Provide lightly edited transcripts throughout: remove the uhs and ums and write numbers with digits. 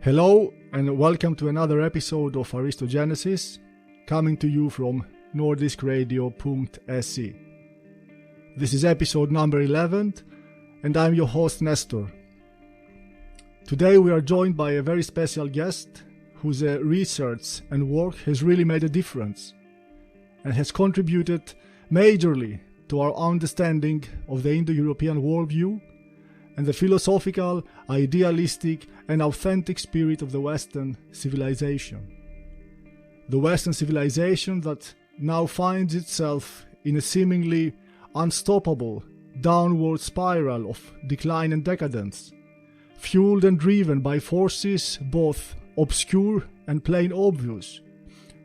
Hello and welcome to another episode of Aristogenesis, coming to you from nordiskradio.se. This is episode number 11 and I'm your host Nestor. Today we are joined by a very special guest whose research and work has really made a difference and has contributed majorly to our understanding of the Indo-European Worldview and the philosophical, idealistic and authentic spirit of the Western civilization. The Western civilization that now finds itself in a seemingly unstoppable downward spiral of decline and decadence, fueled and driven by forces both obscure and plain obvious,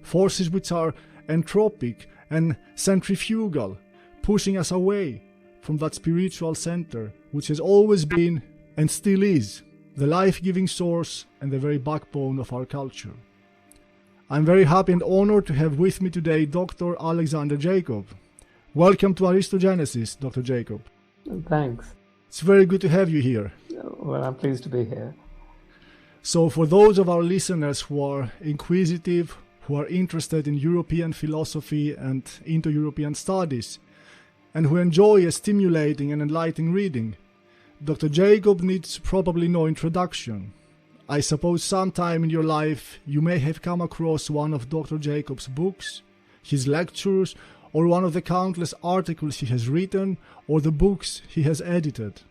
forces which are entropic and centrifugal, pushing us away from that spiritual center which has always been and still is the life-giving source and the very backbone of our culture. I'm very happy and honored to have with me today Dr. Alexander Jacob. Welcome to Aristogenesis, Dr. Jacob. Thanks. It's very good to have you here. Well, I'm pleased to be here. So for those of our listeners who are inquisitive, who are interested in European philosophy and Indo-European studies, and who enjoy a stimulating and enlightening reading, Dr. Jacob needs probably no introduction. I suppose sometime in your life you may have come across one of Dr. Jacob's books, his lectures, or one of the countless articles he has written, or the books he has edited.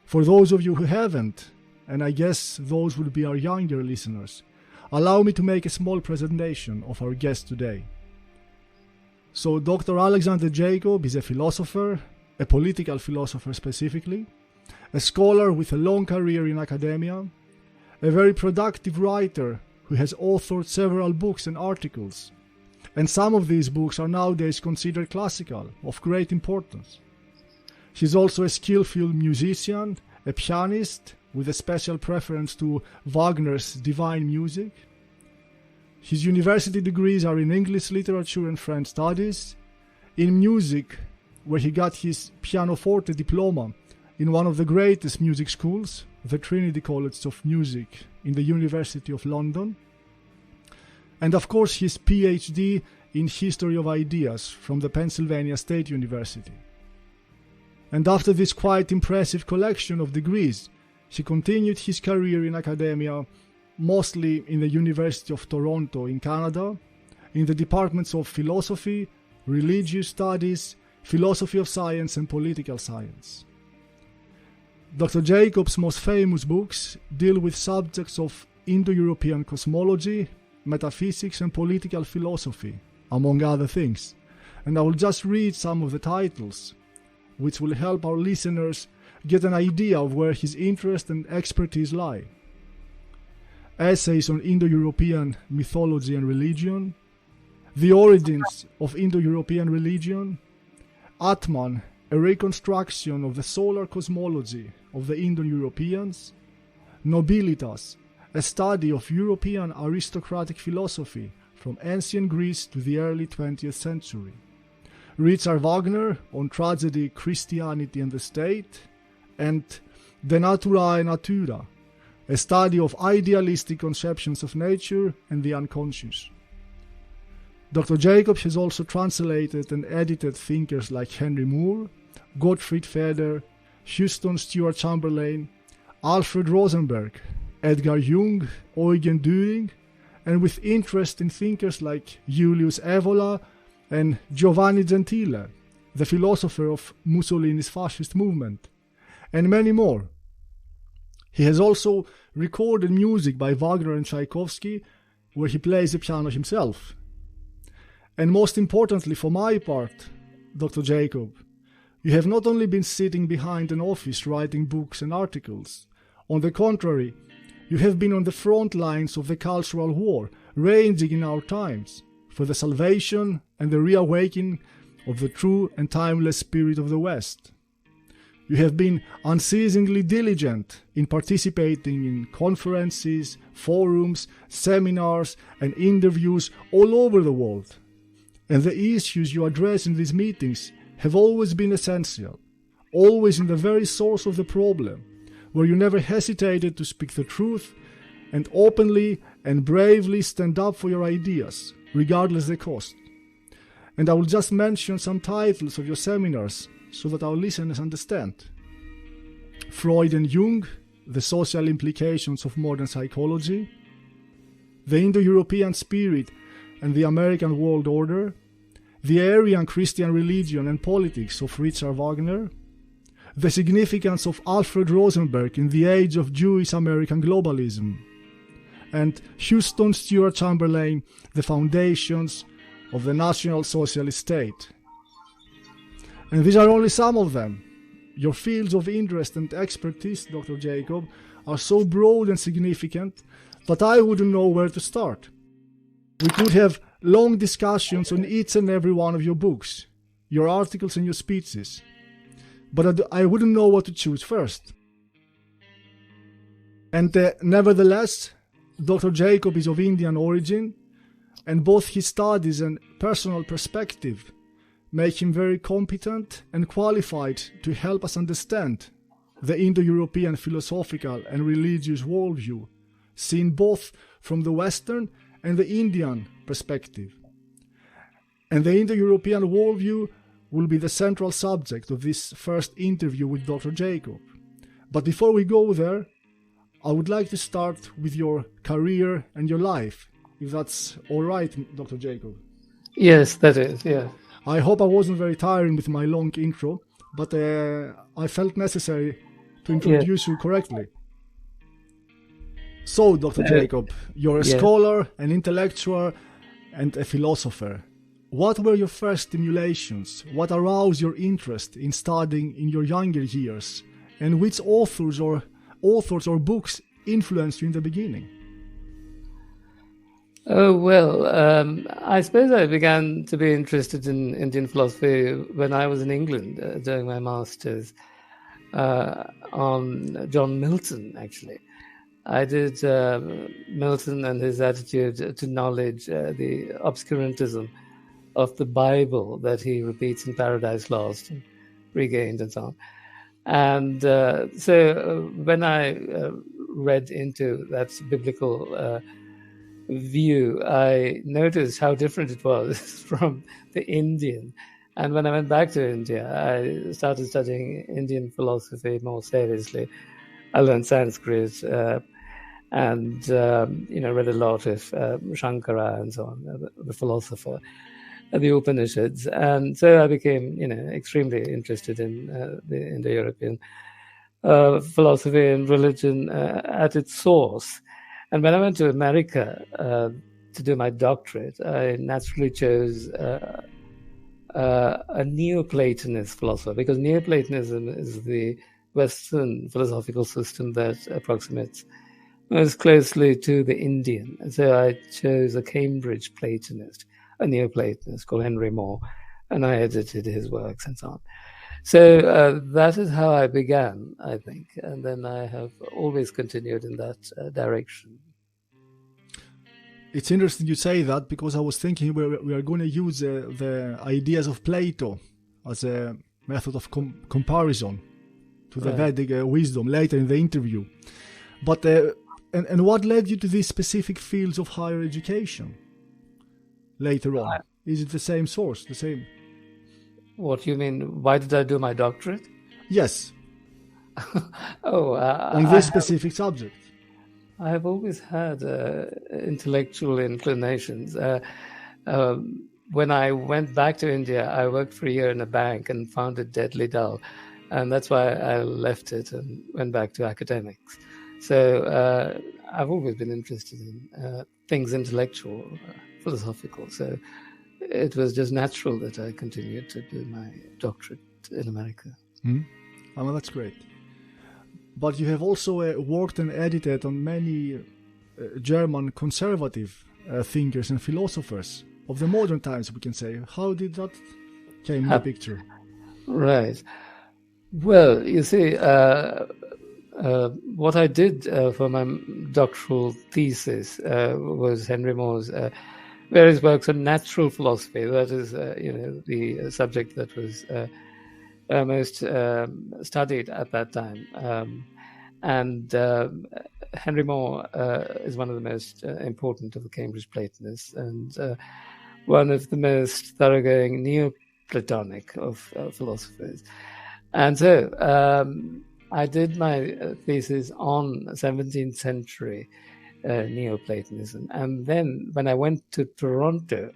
For those of you who haven't, and I guess those would be our younger listeners, allow me to make a small presentation of our guest today. So Dr. Alexander Jacob is a philosopher, a political philosopher specifically, a scholar with a long career in academia, a very productive writer who has authored several books and articles, and some of these books are nowadays considered classical, of great importance. She's also a skillful musician, a pianist with a special preference to Wagner's divine music. His university degrees are in English literature and French studies, in music, where he got his pianoforte diploma in one of the greatest music schools, the Trinity College of Music in the University of London, and of course his PhD in History of Ideas from the Pennsylvania State University. And after this quite impressive collection of degrees, he continued his career in academia, mostly in the University of Toronto in Canada, in the departments of philosophy, religious studies, philosophy of science and political science. Dr. Jacob's most famous books deal with subjects of Indo-European cosmology, metaphysics and political philosophy, among other things, and I will just read some of the titles, which will help our listeners get an idea of where his interest and expertise lie. Essays on Indo-European mythology and religion, The Origins of Indo-European Religion, Atman, a reconstruction of the solar cosmology of the Indo-Europeans, Nobilitas, a study of European aristocratic philosophy from ancient Greece to the early 20th century, Richard Wagner on tragedy, Christianity and the state, and De Naturae Natura, a study of idealistic conceptions of nature and the unconscious. Dr. Jacob has also translated and edited thinkers like Henry Moore, Gottfried Feder, Houston Stewart Chamberlain, Alfred Rosenberg, Edgar Jung, Eugen Düring, and with interest in thinkers like Julius Evola and Giovanni Gentile, the philosopher of Mussolini's fascist movement, and many more. He has also recorded music by Wagner and Tchaikovsky, where he plays the piano himself. And most importantly for my part, Dr. Jacob, you have not only been sitting behind an office writing books and articles. On the contrary, you have been on the front lines of the cultural war raging in our times for the salvation and the reawakening of the true and timeless spirit of the West. You have been unceasingly diligent in participating in conferences, forums, seminars, and interviews all over the world. And the issues you address in these meetings have always been essential, always in the very source of the problem, where you never hesitated to speak the truth and openly and bravely stand up for your ideas, regardless the cost. And I will just mention some titles of your seminars so that our listeners understand. Freud and Jung, The Social Implications of Modern Psychology, The Indo-European Spirit and the American World Order, The Aryan Christian Religion and Politics of Richard Wagner, The Significance of Alfred Rosenberg in the Age of Jewish American Globalism, and Houston Stewart Chamberlain, The Foundations of the National Socialist State. And these are only some of them. Your fields of interest and expertise, Dr. Jacob, are so broad and significant that I wouldn't know where to start. We could have long discussions on each and every one of your books, your articles and your speeches, but I wouldn't know what to choose first. And nevertheless, Dr. Jacob is of Indian origin, and both his studies and personal perspective make him very competent and qualified to help us understand the Indo-European philosophical and religious worldview, seen both from the Western and the Indian perspective. And the Indo-European worldview will be the central subject of this first interview with Dr. Jacob. But before we go there, I would like to start with your career and your life, if that's all right, Dr. Jacob. Yes, that is, yeah. I hope I wasn't very tiring with my long intro, but I felt necessary to introduce you correctly. So, Dr. Jacob, you're a scholar, an intellectual, and a philosopher. What were your first stimulations? What aroused your interest in studying in your younger years? And which authors or books influenced you in the beginning? Oh, well, I suppose I began to be interested in Indian philosophy when I was in England doing my master's on John Milton, actually. I did Milton and his attitude to knowledge, the obscurantism of the Bible that he repeats in Paradise Lost and Regained and so on. And so when I read into that biblical view, I noticed how different it was from the Indian. And when I went back to India, I started studying Indian philosophy more seriously. I learned Sanskrit and read a lot of Shankara and so on, the philosopher, the Upanishads. And so I became, extremely interested in the Indo-European philosophy and religion at its source. And when I went to America to do my doctorate, I naturally chose a Neoplatonist philosopher, because Neoplatonism is the Western philosophical system that approximates most closely to the Indian. And so I chose a Cambridge Platonist, a Neoplatonist called Henry Moore, and I edited his works and so on. So that is how I began, I think, and then I have always continued in that direction. It's interesting you say that, because I was thinking we are going to use the ideas of Plato as a method of comparison to the Vedic wisdom later in the interview. But and what led you to these specific fields of higher education later on? Is it the same source, the same? What do you mean? Why did I do my doctorate? Yes. On this specific subject. I have always had intellectual inclinations. When I went back to India, I worked for a year in a bank and found it deadly dull. And that's why I left it and went back to academics. So I've always been interested in things intellectual, philosophical. So it was just natural that I continued to do my doctorate in America. Oh, well, that's great. But you have also worked and edited on many German conservative thinkers and philosophers of the modern times, we can say. How did that came in the picture? Right. Well, you see, what I did for my doctoral thesis was Henry Moore's various works on natural philosophy. That is, the subject that was most studied at that time. And Henry More is one of the most important of the Cambridge Platonists, and one of the most thoroughgoing Neoplatonic of philosophers. And so I did my thesis on 17th century Neoplatonism. And then when I went to Toronto,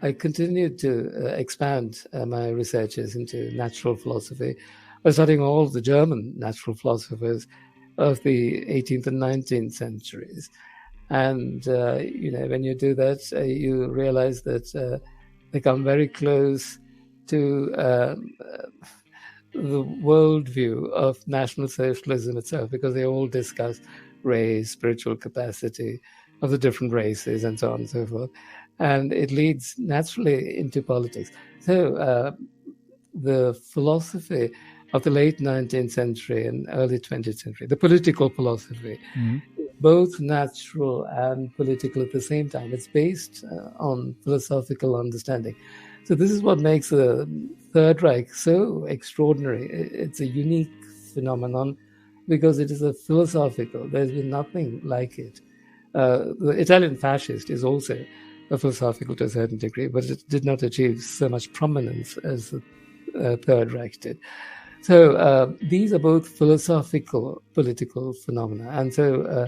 I continued to expand my researches into natural philosophy by studying all the German natural philosophers of the 18th and 19th centuries. And, when you do that, you realize that they come very close to the worldview of National Socialism itself, because they all discuss race, spiritual capacity of the different races, and so on and so forth. And it leads naturally into politics. So the philosophy of the late 19th century and early 20th century, the political philosophy, both natural and political at the same time. It's based on philosophical understanding. So this is what makes the Third Reich so extraordinary. It's a unique phenomenon because it is a philosophical. There's been nothing like it. The Italian fascist is also a philosophical to a certain degree, but it did not achieve so much prominence as the Third Reich did. So these are both philosophical, political phenomena. And so,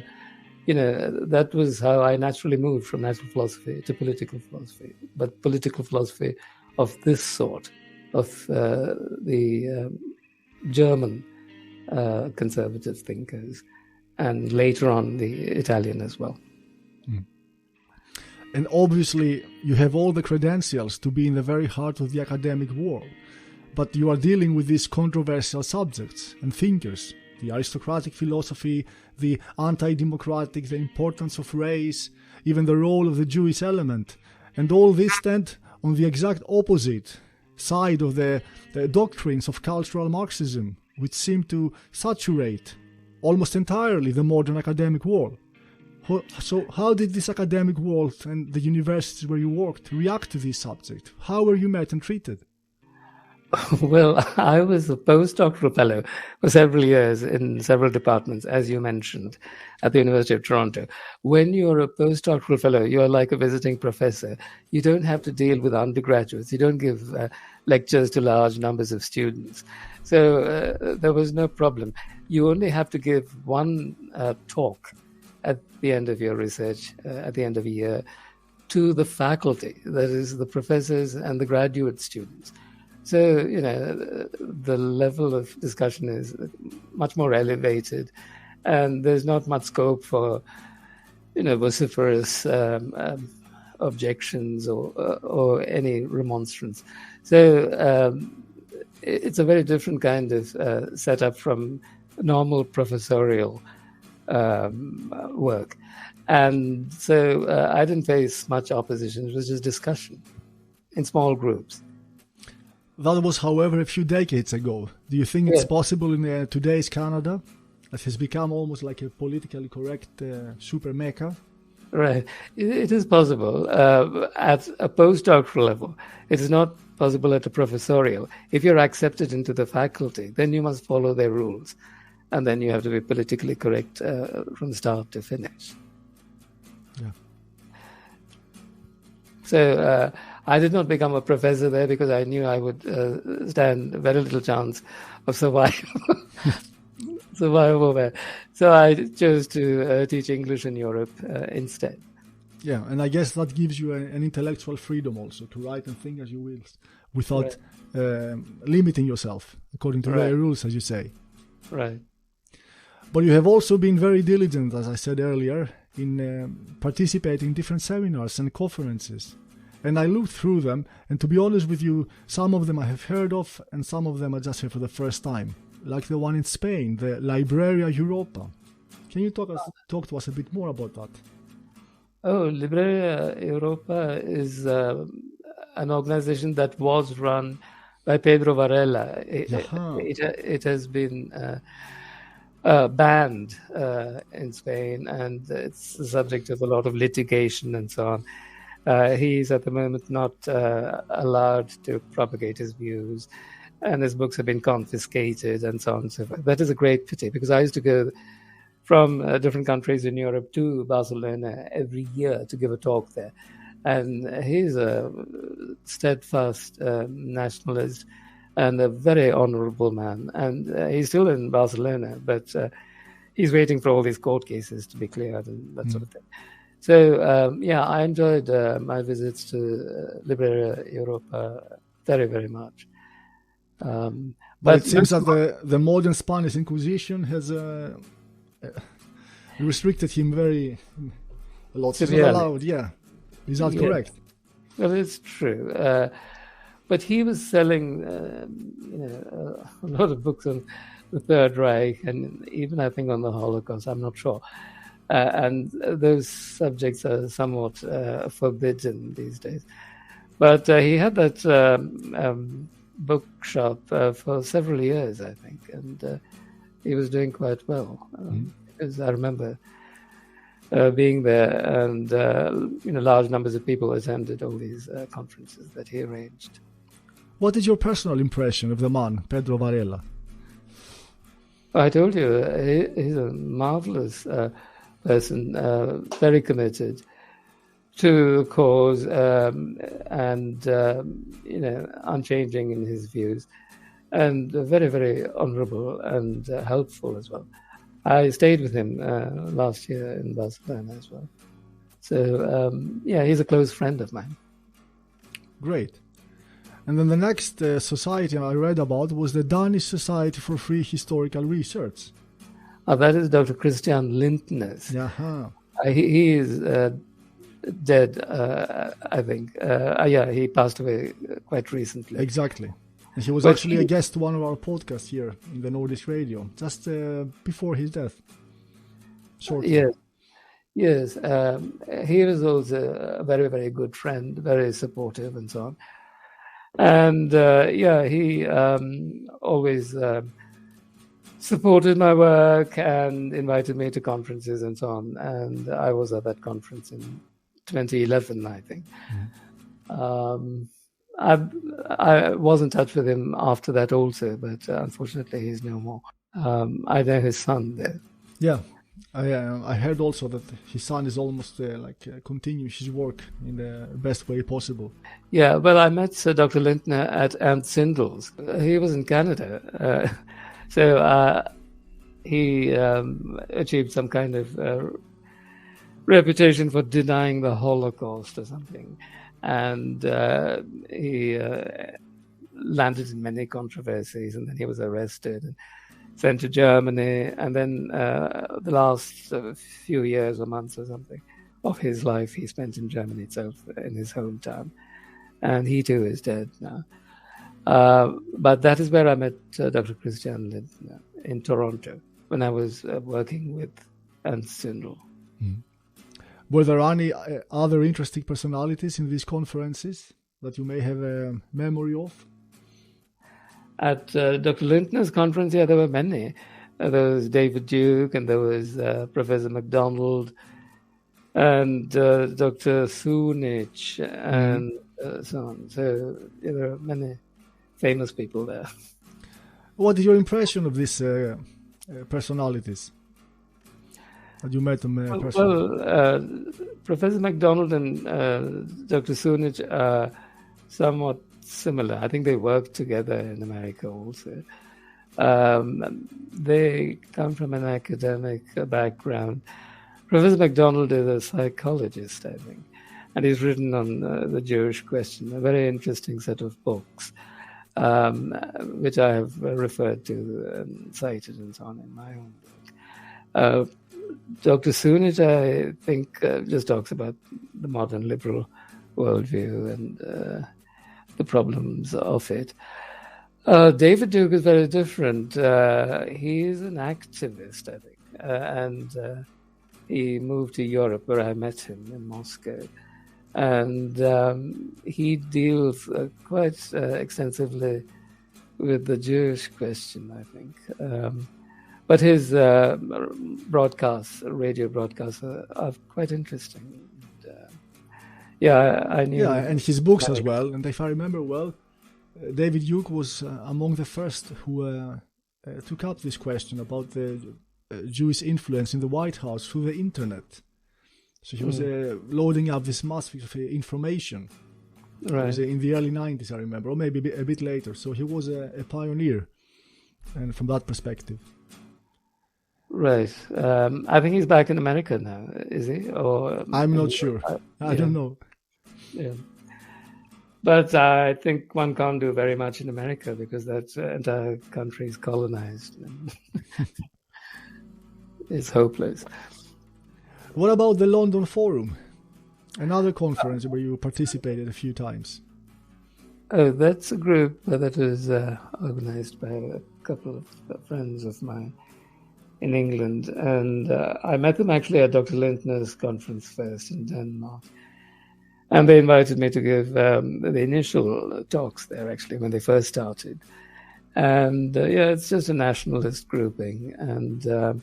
that was how I naturally moved from natural philosophy to political philosophy. But political philosophy of this sort, of the German conservative thinkers, and later on the Italian as well. And obviously, you have all the credentials to be in the very heart of the academic world. But you are dealing with these controversial subjects and thinkers, the aristocratic philosophy, the anti-democratic, the importance of race, even the role of the Jewish element. And all this stand on the exact opposite side of the doctrines of cultural Marxism, which seem to saturate almost entirely the modern academic world. So how did this academic world and the universities where you worked react to this subject? How were you met and treated? Well, I was a postdoctoral fellow for several years in several departments, as you mentioned, at the University of Toronto. When you're a postdoctoral fellow, you're like a visiting professor. You don't have to deal with undergraduates. You don't give lectures to large numbers of students. So there was no problem. You only have to give one talk at the end of your research, at the end of a year, to the faculty, that is, the professors and the graduate students. So, the level of discussion is much more elevated, and there's not much scope for, vociferous objections or any remonstrance. So it's a very different kind of setup from normal professorial work. And so I didn't face much opposition. It was just discussion in small groups. That was, however, a few decades ago. Do you think it's possible in today's Canada, that has become almost like a politically correct super mecca? Right. It is possible at a postdoctoral level. It is not possible at a professorial. If you're accepted into the faculty, then you must follow their rules. And then you have to be politically correct from start to finish. Yeah. So I did not become a professor there because I knew I would stand very little chance of survival there. So I chose to teach English in Europe instead. Yeah, and I guess that gives you an intellectual freedom also to write and think as you will, without limiting yourself according to their rules, as you say. Right. But you have also been very diligent, as I said earlier, in participating in different seminars and conferences. And I looked through them, and to be honest with you, some of them I have heard of, and some of them I just heard for the first time. Like the one in Spain, the Libreria Europa. Can you talk to us a bit more about that? Oh, Libreria Europa is an organization that was run by Pedro Varela. It has been banned in Spain, and it's the subject of a lot of litigation and so on. He's at the moment not allowed to propagate his views, and his books have been confiscated and so on and so forth. That is a great pity, because I used to go from different countries in Europe to Barcelona every year to give a talk there. And he's a steadfast nationalist and a very honorable man. And he's still in Barcelona, but he's waiting for all these court cases to be cleared and that sort of thing. So, I enjoyed my visits to Liberia, Europa very, very much. But it seems that the modern Spanish Inquisition has restricted him a lot. He's not allowed, Is that correct? Well, it's true. But he was selling a lot of books on the Third Reich and even, I think, on the Holocaust. I'm not sure. And those subjects are somewhat forbidden these days. But he had that bookshop for several years, I think, and he was doing quite well. Because I remember being there, and large numbers of people attended all these conferences that he arranged. What is your personal impression of the man, Pedro Varela? I told you, he's a marvelous person, very committed to the cause, and unchanging in his views, and very, very honourable and helpful as well. I stayed with him last year in Barcelona as well. So, he's a close friend of mine. Great. And then the next society I read about was the Danish Society for Free Historical Research. That is Dr. Christian Lindner's. He is dead, I think. He passed away quite recently. Exactly. And he was actually a guest to one of our podcasts here in the Nordic Radio, just before his death. Shortly. Yes. He was also a very, very good friend, very supportive and so on. And he always supported my work and invited me to conferences and so on. And I was at that conference in 2011, I think. I was in touch with him after that also, but unfortunately he's no more. I know his son there. Yeah, I heard also that his son is almost continuing his work in the best way possible. Yeah, well, I met Dr. Lindner at Ant Sindel's. He was in Canada. So he achieved some kind of reputation for denying the Holocaust or something. And he landed in many controversies, and then he was arrested and sent to Germany. And then the last few years or months or something of his life he spent in Germany itself, in his hometown. And he too is dead now. But that is where I met Dr. Christian Lindner in Toronto when I was working with Ernst Sindel. Were there any other interesting personalities in these conferences that you may have a memory of? At Dr. Lindner's conference, there were many. There was David Duke, and there was Professor MacDonald, and Dr. Sunich, and so on. So there are many famous people there. What is your impression of these personalities that you met them personally? Well, Professor MacDonald and Dr. Sunich are somewhat similar. I think they work together in America also. They come from an academic background. Professor MacDonald is a psychologist, I think, and he's written on the Jewish question, a very interesting set of books, which I have referred to and cited and so on in my own book. Dr. Sunich, I think, just talks about the modern liberal worldview and the problems of it. David Duke is very different. He is an activist, I think, and he moved to Europe, where I met him in Moscow. And he deals quite extensively with the Jewish question, I think. But his radio broadcasts are quite interesting. I knew. Yeah, and his books as well. And if I remember well, David Duke was among the first who took up this question about the Jewish influence in the White House through the internet. So he was loading up this mass of information. Right. It was in the early 90s, I remember, or maybe a bit later. So he was a pioneer, and from that perspective. Right. I think he's back in America now, is he? Or I'm not sure. I don't know. Yeah. But I think one can't do very much in America because that entire country is colonized. It's hopeless. What about the London Forum? Another conference where you participated a few times. Oh, that's a group that is organized by a couple of friends of mine in England. And I met them actually at Dr. Lindner's conference first in Denmark. And they invited me to give the initial talks there, actually, when they first started. And it's just a nationalist grouping. And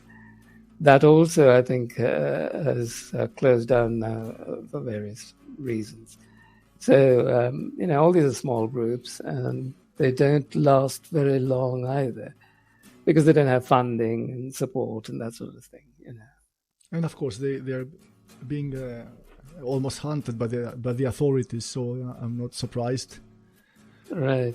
that also, I think, has closed down now for various reasons. So, all these are small groups, and they don't last very long either, because they don't have funding and support and that sort of thing, And of course, they are being almost hunted by the authorities, so I'm not surprised. Right.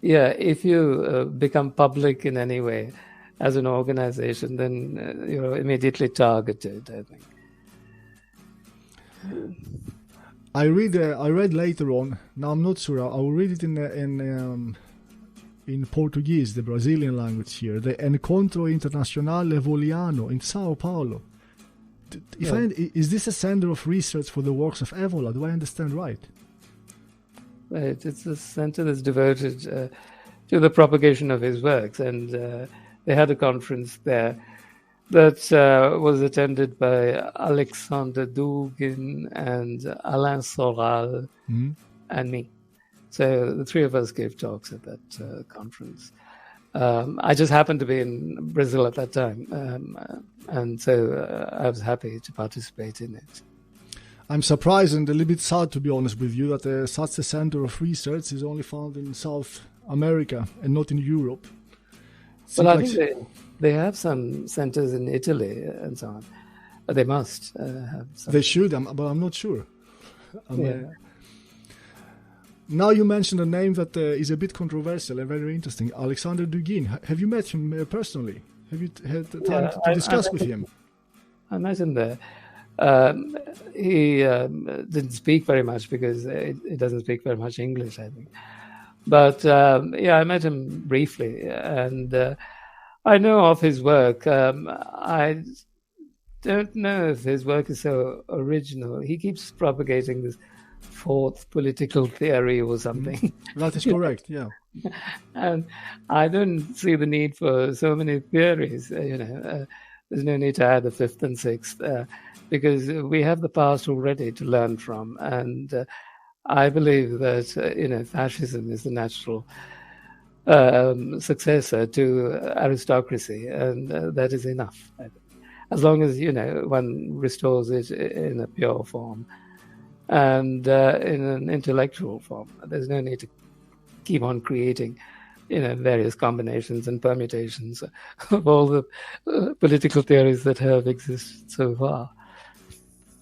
If you become public in any way as an organization, then you're immediately targeted, I think. I read later on. Now I'm not sure. I will read it in Portuguese, the Brazilian language here. The Encontro Internazionale Evoliano in Sao Paulo. Is this a center of research for the works of Evola? Do I understand right? Right. It's a center that's devoted to the propagation of his works, and they had a conference there that was attended by Alexander Dugin and Alain Soral and me. So the three of us gave talks at that conference. I just happened to be in Brazil at that time, and so I was happy to participate in it. I'm surprised and a little bit sad, to be honest with you, that such a center of research is only found in South America and not in Europe. Well, I think they have some centers in Italy and so on. But they must have some. They should, but I'm not sure. Now you mentioned a name that is a bit controversial and very interesting, Alexander Dugin. Have you met him personally? Have you had time to discuss with him? I met him there. He didn't speak very much because he doesn't speak very much English, I think. But I met him briefly, and I know of his work. I don't know if his work is so original. He keeps propagating this fourth political theory or something. That is correct, yeah. And I don't see the need for so many theories. There's no need to add a fifth and sixth, because we have the past already to learn from. And I believe that fascism is the natural successor to aristocracy, and that is enough. As long as one restores it in a pure form and in an intellectual form, there's no need to keep on creating various combinations and permutations of all the political theories that have existed so far.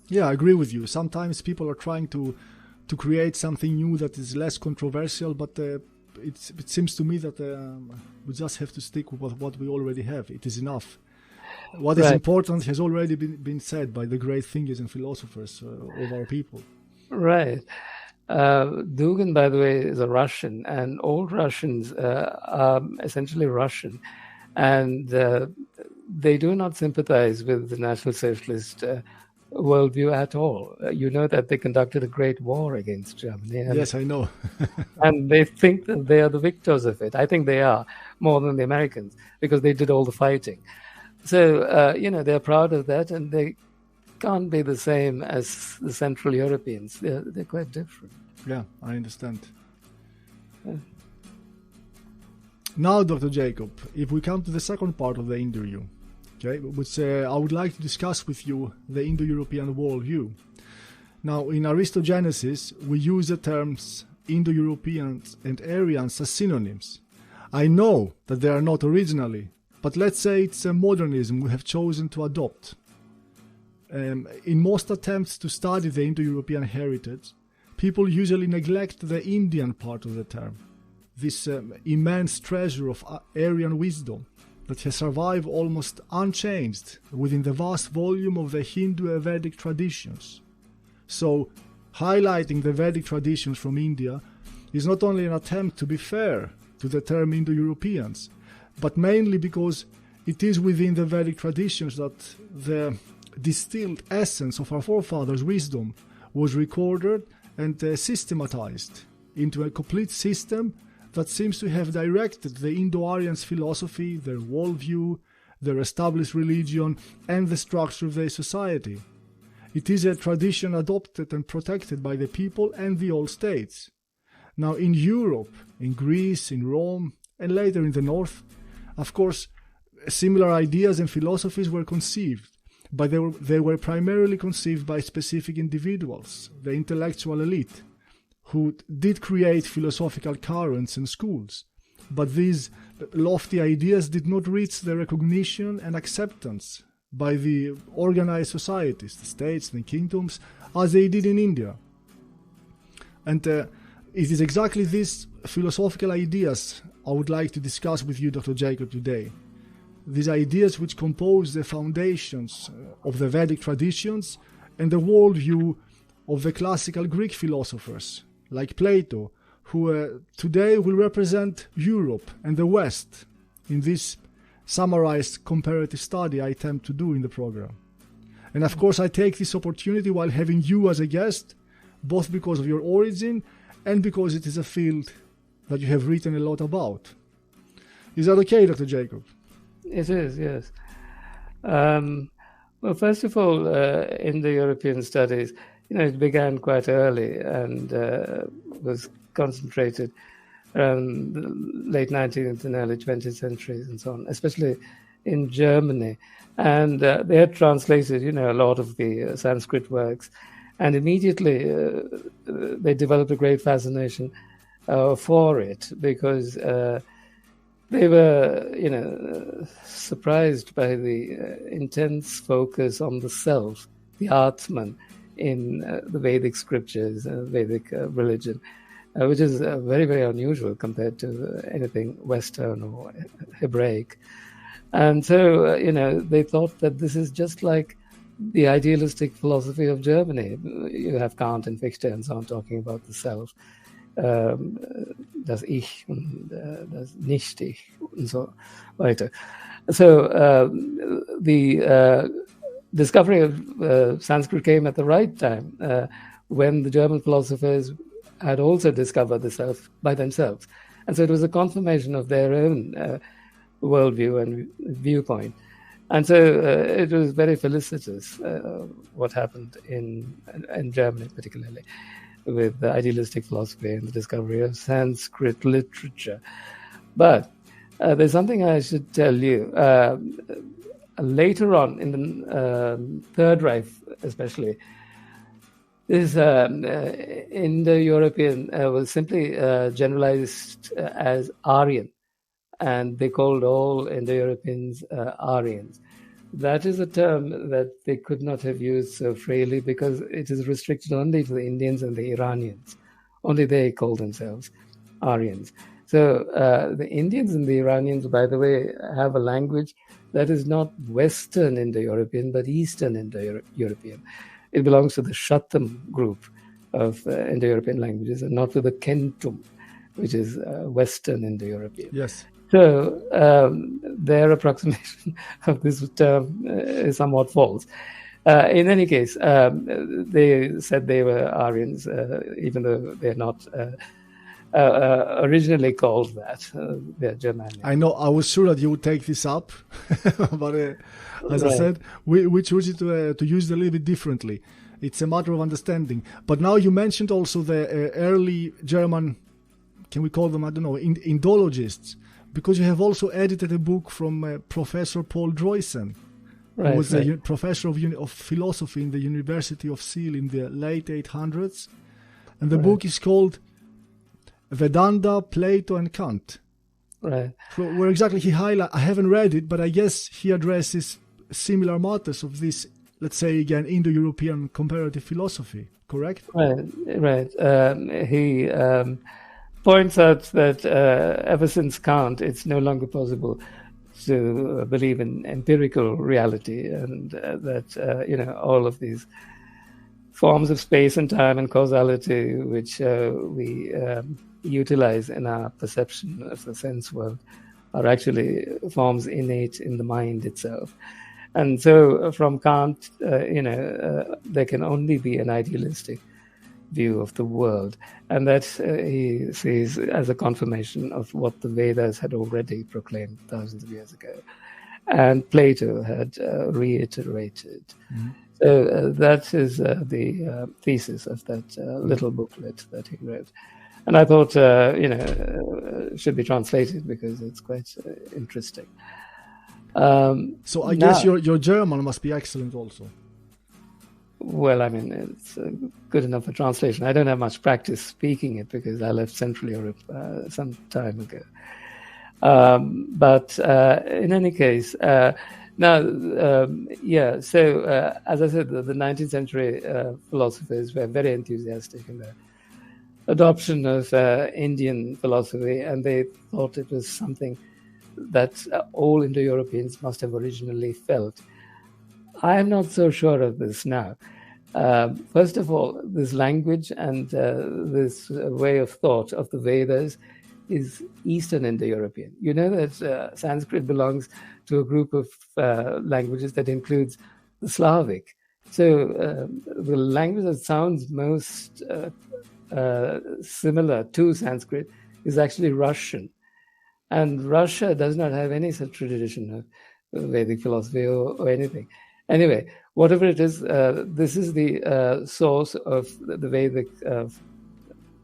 Yeah, I agree with you. Sometimes people are trying to create something new that is less controversial, but it seems to me that we just have to stick with what we already have. It is enough. What is important has already been said by the great thinkers and philosophers of our people. Right. Dugin, by the way, is a Russian, and all Russians are essentially Russian, and they do not sympathize with the National Socialist worldview at all. You know that they conducted a great war against Germany. Yes, I know. And they think that they are the victors of it. I think they are, more than the Americans, because they did all the fighting. So, they're proud of that, and they can't be the same as the Central Europeans. They're quite different. Yeah, I understand. Yeah. Now, Dr. Jacob, if we come to the second part of the interview, okay, which I would like to discuss with you the Indo-European Worldview. Now, in Aristogenesis, we use the terms Indo-Europeans and Aryans as synonyms. I know that they are not originally, but let's say it's a modernism we have chosen to adopt. In most attempts to study the Indo-European heritage, people usually neglect the Indian part of the term, this immense treasure of Aryan wisdom that has survived almost unchanged within the vast volume of the Hindu and Vedic traditions. So, highlighting the Vedic traditions from India is not only an attempt to be fair to the term Indo-Europeans, but mainly because it is within the Vedic traditions that the distilled essence of our forefathers' wisdom was recorded and systematized into a complete system that seems to have directed the Indo-Aryans' philosophy, their worldview, their established religion, and the structure of their society. It is a tradition adopted and protected by the people and the old states. Now in Europe, in Greece, in Rome, and later in the North, of course, similar ideas and philosophies were conceived, but they were primarily conceived by specific individuals, the intellectual elite, who did create philosophical currents and schools. But these lofty ideas did not reach the recognition and acceptance by the organized societies, the states and kingdoms, as they did in India. And it is exactly these philosophical ideas I would like to discuss with you, Dr. Jacob, today. These ideas which compose the foundations of the Vedic traditions and the worldview of the classical Greek philosophers, like Plato, who today will represent Europe and the West in this summarized comparative study I attempt to do in the program. And of course I take this opportunity while having you as a guest, both because of your origin and because it is a field that you have written a lot about. Is that okay, Dr. Jacob? It is, yes. Well, first of all, in the European studies, it began quite early and was concentrated around the late 19th and early 20th centuries and so on, especially in Germany. And they had translated, a lot of the Sanskrit works, and immediately they developed a great fascination for it because they were, surprised by the intense focus on the self, the Atman, in the Vedic scriptures, Vedic religion, which is very, very unusual compared to anything Western or Hebraic. And so, they thought that this is just like the idealistic philosophy of Germany. You have Kant and Fichte and so on talking about the self. Das Ich und das Nicht-Ich und so weiter. So the discovery of Sanskrit came at the right time when the German philosophers had also discovered the self by themselves. And so it was a confirmation of their own worldview and viewpoint. And so it was very felicitous what happened in Germany particularly, with the idealistic philosophy and the discovery of Sanskrit literature. But there's something I should tell you. Later on, in the Third Reich especially, this Indo-European was simply generalized as Aryan, and they called all Indo-Europeans Aryans. That is a term that they could not have used so freely because it is restricted only to the Indians and the Iranians. Only they call themselves Aryans. So the Indians and the Iranians, by the way, have a language that is not Western Indo-European, but Eastern Indo-European. It belongs to the Shatam group of Indo-European languages and not to the Kentum, which is Western Indo-European. Yes. So their approximation of this term is somewhat false. In any case, they said they were Aryans, even though they're not originally called that. They're Germanic. I know. I was sure that you would take this up, but as I said, we chose it to use it a little bit differently. It's a matter of understanding. But now you mentioned also the early German, can we call them, I don't know, Indologists, because you have also edited a book from Professor Paul Droysen, who was a professor of philosophy in the University of Kiel in the late 800s. And the book is called Vedanta, Plato and Kant. Right. Where exactly he highlight, I haven't read it, but I guess he addresses similar matters of this, let's say again, Indo-European comparative philosophy, correct? Right. He points out that ever since Kant, it's no longer possible to believe in empirical reality, and that all of these forms of space and time and causality which we utilize in our perception of the sense world are actually forms innate in the mind itself. And so from Kant, there can only be an idealistic view of the world, and that he sees as a confirmation of what the Vedas had already proclaimed thousands of years ago, and Plato had reiterated. Mm-hmm. So that is the thesis of that little booklet that he wrote. And I thought, should be translated because it's quite interesting. So I guess your German must be excellent also. Well, I mean, it's good enough for translation. I don't have much practice speaking it because I left Central Europe some time ago. But in any case, so as I said, the 19th century philosophers were very enthusiastic in their adoption of Indian philosophy, and they thought it was something that all Indo-Europeans must have originally felt. I am not so sure of this now. First of all, this language and this way of thought of the Vedas is Eastern Indo-European. You know that Sanskrit belongs to a group of languages that includes the Slavic. So the language that sounds most similar to Sanskrit is actually Russian. And Russia does not have any such tradition of Vedic philosophy or anything. Anyway, whatever it is, this is the source of the Vedic,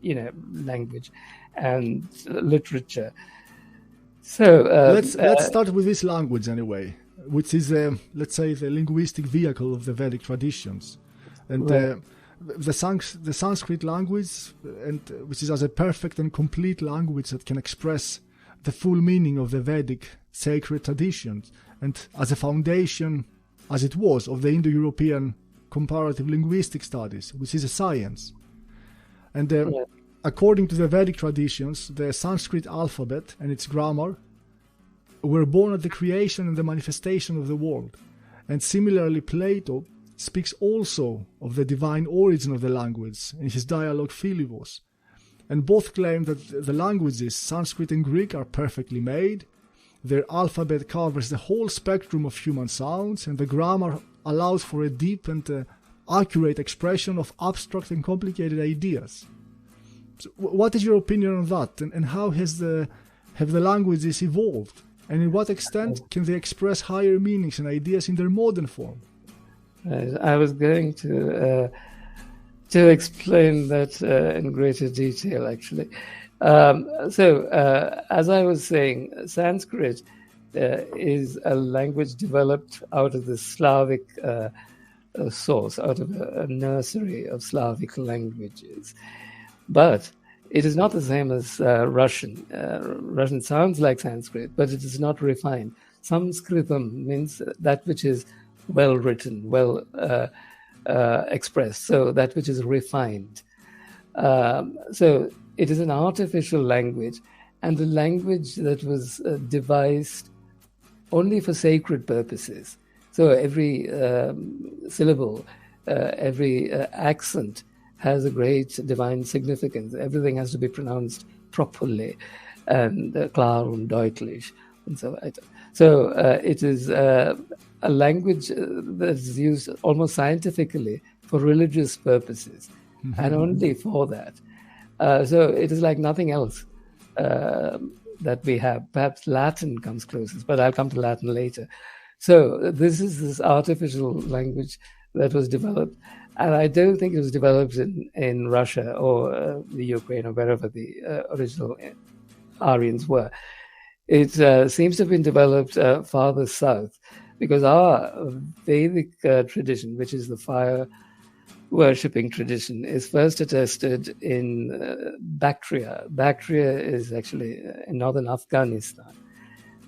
language and literature. So let's start with this language anyway, which is, let's say, the linguistic vehicle of the Vedic traditions, and the Sanskrit language, and which is as a perfect and complete language that can express the full meaning of the Vedic sacred traditions, and as a foundation, as it was, of the Indo-European comparative linguistic studies, which is a science. And according to the Vedic traditions, the Sanskrit alphabet and its grammar were born at the creation and the manifestation of the world. And similarly, Plato speaks also of the divine origin of the language in his dialogue Philebus. And both claim that the languages, Sanskrit and Greek, are perfectly made. Their alphabet covers the whole spectrum of human sounds, and the grammar allows for a deep and accurate expression of abstract and complicated ideas. So what is your opinion on that, and how have the languages evolved, and in what extent can they express higher meanings and ideas in their modern form? I was going to explain that in greater detail, actually. As I was saying, Sanskrit is a language developed out of the Slavic source, out of a nursery of Slavic languages. But it is not the same as Russian. Russian sounds like Sanskrit, but it is not refined. Sanskritam means that which is well written, well expressed, so that which is refined. So it is an artificial language, and a language that was devised only for sacred purposes. So every syllable, every accent has a great divine significance. Everything has to be pronounced properly, and klar und deutlich, and so on. So it is a language that is used almost scientifically for religious purposes, and only for that. So it is like nothing else that we have. Perhaps Latin comes closest, but I'll come to Latin later. So this is this artificial language that was developed, and I don't think it was developed in Russia or the Ukraine or wherever the original Aryans were. It seems to have been developed farther south, because our Vedic tradition, which is the fire, worshipping tradition is first attested in Bactria. Bactria is actually in northern Afghanistan.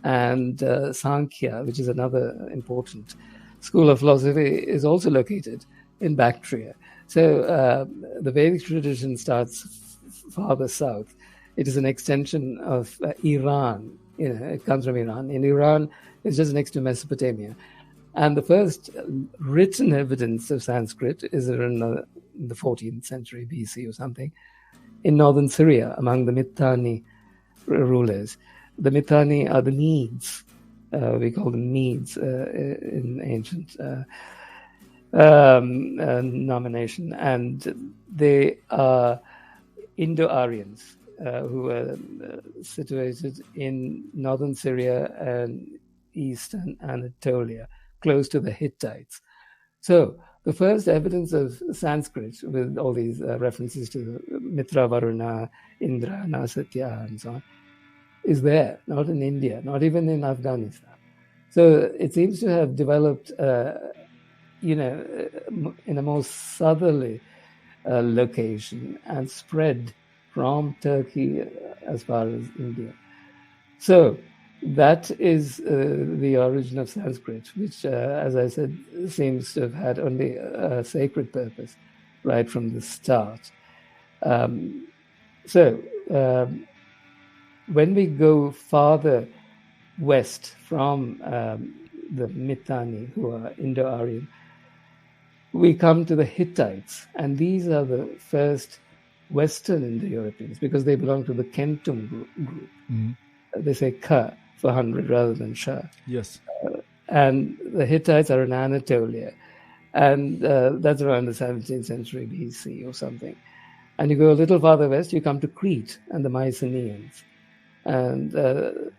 And Sankhya, which is another important school of philosophy, is also located in Bactria. So the Vedic tradition starts farther south. It is an extension of Iran. It comes from Iran. In Iran, it's just next to Mesopotamia. And the first written evidence of Sanskrit is in the 14th century BC or something, in northern Syria, among the Mitanni rulers. The Mitanni are the Medes. We call them Medes in ancient nomination. And they are Indo-Aryans who are situated in northern Syria and eastern Anatolia, close to the Hittites. So the first evidence of Sanskrit, with all these references to Mitra, Varuna, Indra, Nasatya, and so on, is there, not in India, not even in Afghanistan. So it seems to have developed, in a more southerly location and spread from Turkey as far as India. So that is the origin of Sanskrit, which, as I said, seems to have had only a sacred purpose right from the start. When we go farther west from the Mitanni, who are Indo-Aryan, we come to the Hittites, and these are the first Western Indo-Europeans because they belong to the Kentum group. Mm-hmm. They say Ka for 100 rather than Sha. Yes. And the Hittites are in Anatolia, and that's around the 17th century BC or something. And you go a little farther west, you come to Crete and the Mycenaeans. And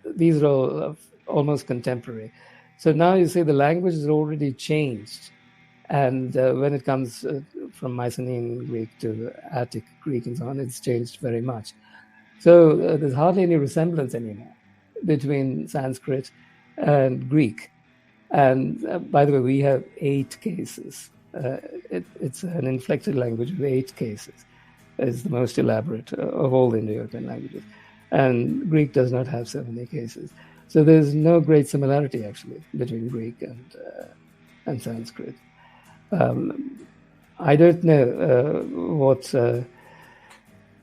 these are all almost contemporary. So now you see the language has already changed. And when it comes from Mycenaean Greek to Attic Greek and so on, it's changed very much. So there's hardly any resemblance anymore between Sanskrit and Greek. And by the way, we have 8 cases. It's an inflected language with 8 cases. It's the most elaborate of all the Indo-European languages. And Greek does not have so many cases. So there's no great similarity, actually, between Greek and Sanskrit. I don't know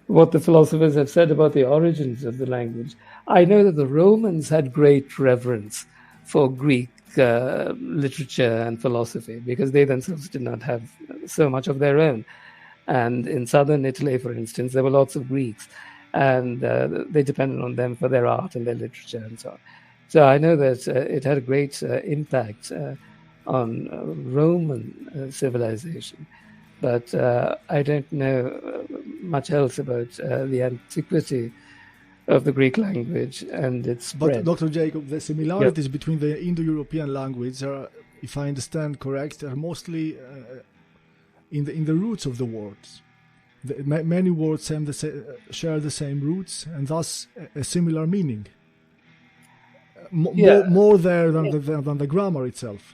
what the philosophers have said about the origins of the language. I know that the Romans had great reverence for Greek literature and philosophy because they themselves did not have so much of their own. And in southern Italy, for instance, there were lots of Greeks, and they depended on them for their art and their literature and so on. So I know that it had a great impact on Roman civilization, but I don't know much else about the antiquity of the Greek language and its spread. But Dr. Jacob, the similarities between the Indo-European language are, if I understand correct, are mostly in the roots of the words. Many words share the same roots and thus a similar meaning. More there than the grammar itself.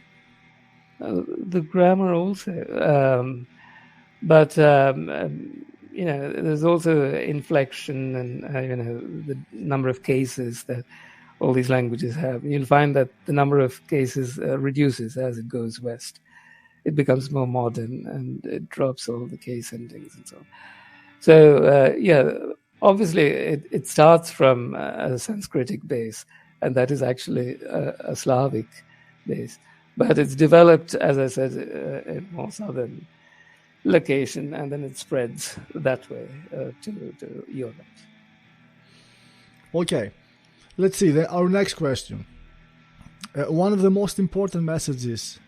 The grammar also, but there's also inflection and the number of cases that all these languages have. You'll find that the number of cases reduces as it goes west. It becomes more modern and it drops all the case endings and so on. So obviously it starts from a Sanskritic base, and that is actually a Slavic base. But it's developed, as I said, in more southern location, and then it spreads that way to Europe. Okay, let's see. Our next question. One of the most important messages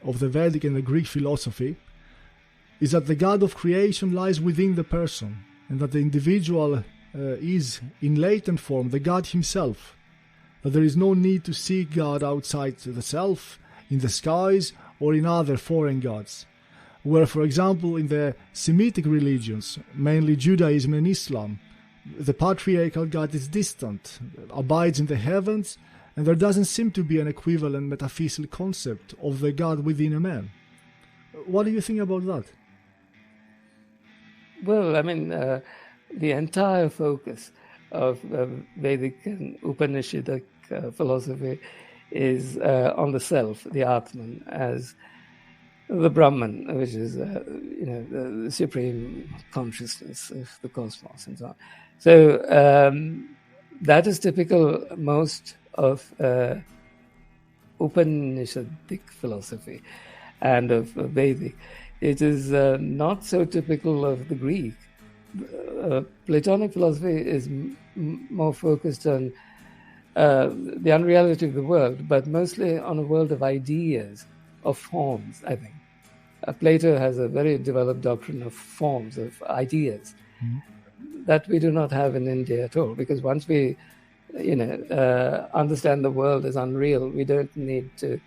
of the Vedic and the Greek philosophy is that the God of creation lies within the person, and that the individual is, in latent form, the God himself. That there is no need to seek God outside the self, in the skies, or in other foreign gods. Where, for example, in the Semitic religions, mainly Judaism and Islam, the patriarchal God is distant, abides in the heavens, and there doesn't seem to be an equivalent metaphysical concept of the God within a man. What do you think about that? Well, I mean, the entire focus of Vedic and Upanishadic philosophy is on the self, the Atman, as the Brahman, which is the supreme consciousness of the cosmos and so on. So that is typical most of Upanishadic philosophy and of Vedic. It is not so typical of the Greek. Platonic philosophy is more focused on the unreality of the world, but mostly on a world of ideas, of forms, I think. Plato has a very developed doctrine of forms, of ideas, that we do not have in India at all, because once we understand the world as unreal, we don't need to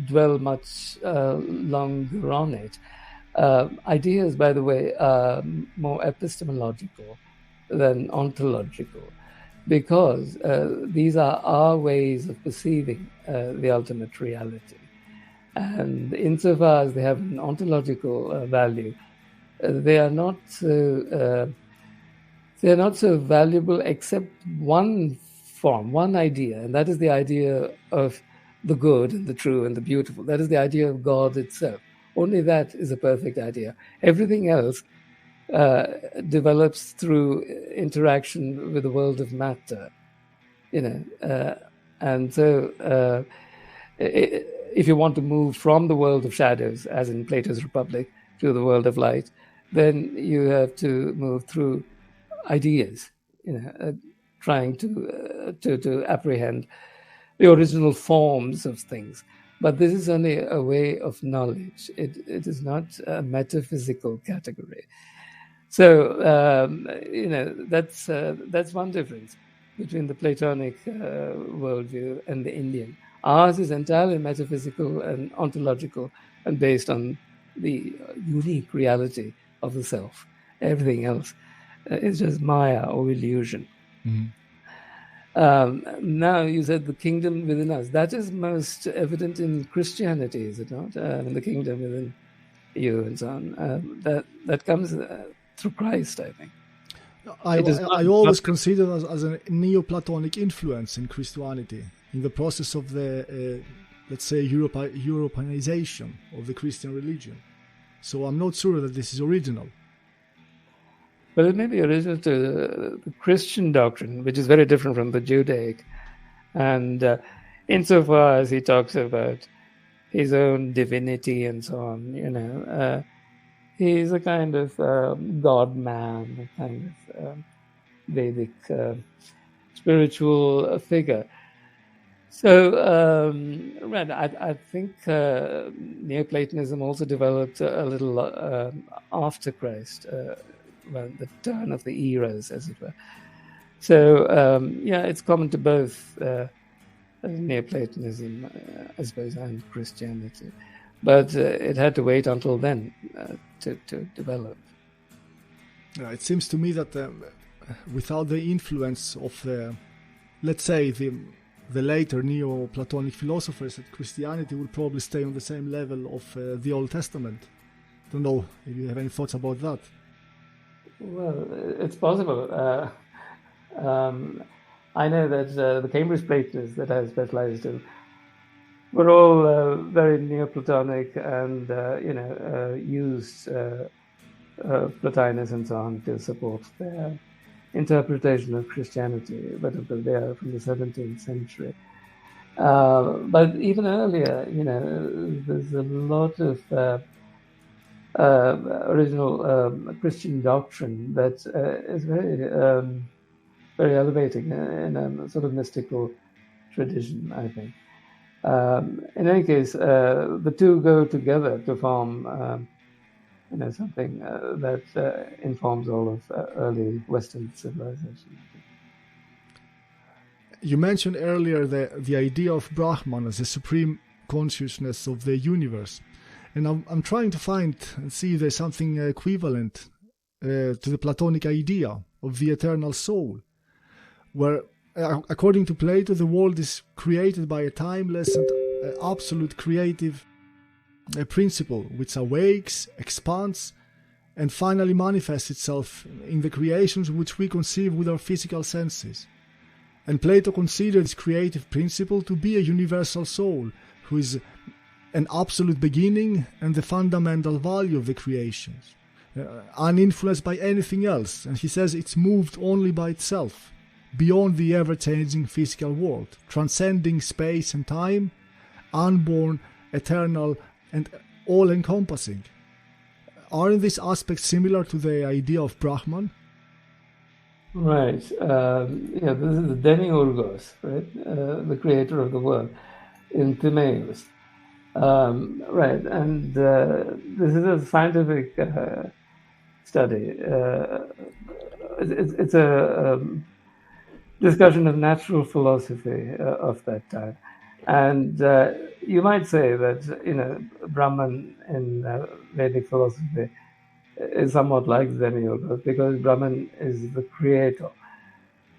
dwell much longer on it. Ideas, by the way, are more epistemological than ontological, because these are our ways of perceiving the ultimate reality. And insofar as they have an ontological value, they are not so valuable except one form, one idea, and that is the idea of the good and the true and the beautiful. That is the idea of God itself. Only that is a perfect idea. Everything else develops through interaction with the world of matter, and so if you want to move from the world of shadows, as in Plato's Republic, to the world of light, then you have to move through ideas, trying to apprehend the original forms of things. But this is only a way of knowledge. It is not a metaphysical category. So that's one difference between the Platonic worldview and the Indian. Ours is entirely metaphysical and ontological and based on the unique reality of the self. Everything else is just Maya or illusion. Now you said the kingdom within us. That is most evident in Christianity, is it not? The kingdom within you and so on. That comes through Christ, I think. I always consider as a Neoplatonic influence in Christianity, in the process of the, let's say, Europeanization of the Christian religion. So I'm not sure that this is original. Well, it may be original to the Christian doctrine, which is very different from the Judaic. And insofar as he talks about his own divinity and so on, he's a kind of God-man, a kind of Vedic spiritual figure. So, right, I think Neoplatonism also developed a little after Christ, the turn of the eras, as it were. So, it's common to both Neoplatonism, I suppose, and Christianity. But it had to wait until then to develop. It seems to me that without the influence of, let's say, the later Neoplatonic philosophers, that Christianity would probably stay on the same level of the Old Testament. Don't know if you have any thoughts about that. Well, it's possible. I know that the Cambridge Platonists that I specialized in were all very Neoplatonic and used Plotinus and so on to support their interpretation of Christianity, but of course they are from the 17th century. But even earlier, there's a lot of original Christian doctrine that is very elevating in a sort of mystical tradition, I think. In any case, the two go together to form something that informs all of early Western civilization. You mentioned earlier the idea of Brahman as the supreme consciousness of the universe. And I'm trying to find and see if there's something equivalent to the Platonic idea of the eternal soul, where, according to Plato, the world is created by a timeless and absolute creative a principle which awakes, expands, and finally manifests itself in the creations which we conceive with our physical senses. And Plato considered this creative principle to be a universal soul, who is an absolute beginning and the fundamental value of the creations, uninfluenced by anything else. And he says it's moved only by itself, beyond the ever-changing physical world, transcending space and time, unborn, eternal, and all-encompassing. Aren't these aspects similar to the idea of Brahman? Right. Yeah, this is the Demiurgos, right? The creator of the world in Timaeus. Right. And this is a scientific study. It's a discussion of natural philosophy of that time. And you might say that, Brahman in Vedic philosophy is somewhat like Demiurgos, because Brahman is the creator.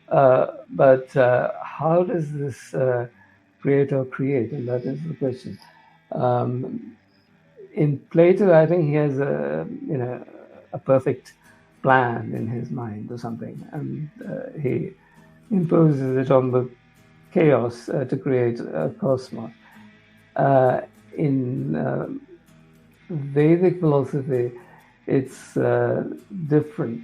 But how does this creator create? And that is the question. In Plato, I think he has a perfect plan in his mind or something, and he imposes it on the chaos to create a cosmos. In Vedic philosophy, it's different.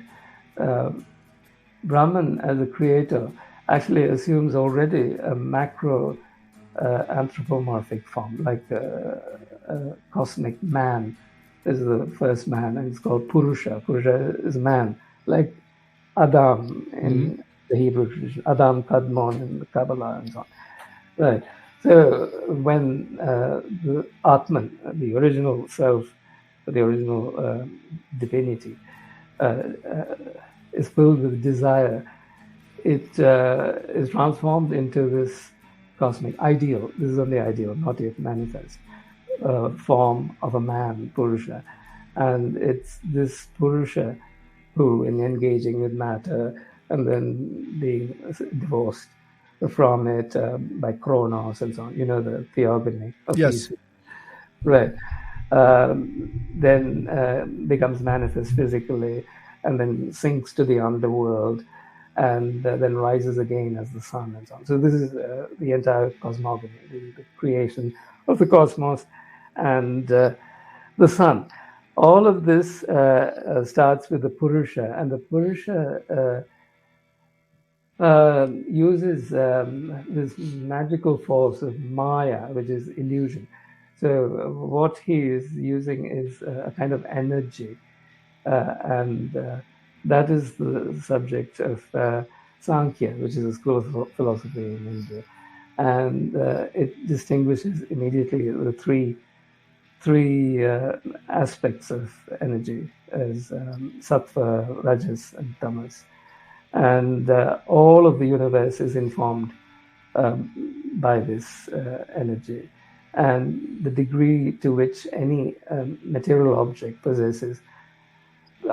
Brahman as a creator actually assumes already a macro anthropomorphic form, like a cosmic man is the first man, and it's called Purusha. Purusha is man, like Adam in the Hebrew tradition, Adam Kadmon in the Kabbalah and so on. Right. So when the Atman, the original self, the original divinity, is filled with desire, it is transformed into this cosmic ideal. This is only ideal, not yet manifest, form of a man, Purusha. And it's this Purusha who, in engaging with matter and then being divorced from it by Kronos and so on, the theogony of yes. Theseus. Right. Then becomes manifest physically, and then sinks to the underworld, and then rises again as the sun and so on. So this is the entire cosmogony, the creation of the cosmos and the sun. All of this starts with the Purusha, and the Purusha uses this magical force of Maya, which is illusion. So what he is using is a kind of energy, and that is the subject of Sankhya, which is a school of philosophy in India. And it distinguishes immediately the three aspects of energy as sattva, rajas, and tamas. And all of the universe is informed by this energy. And the degree to which any material object possesses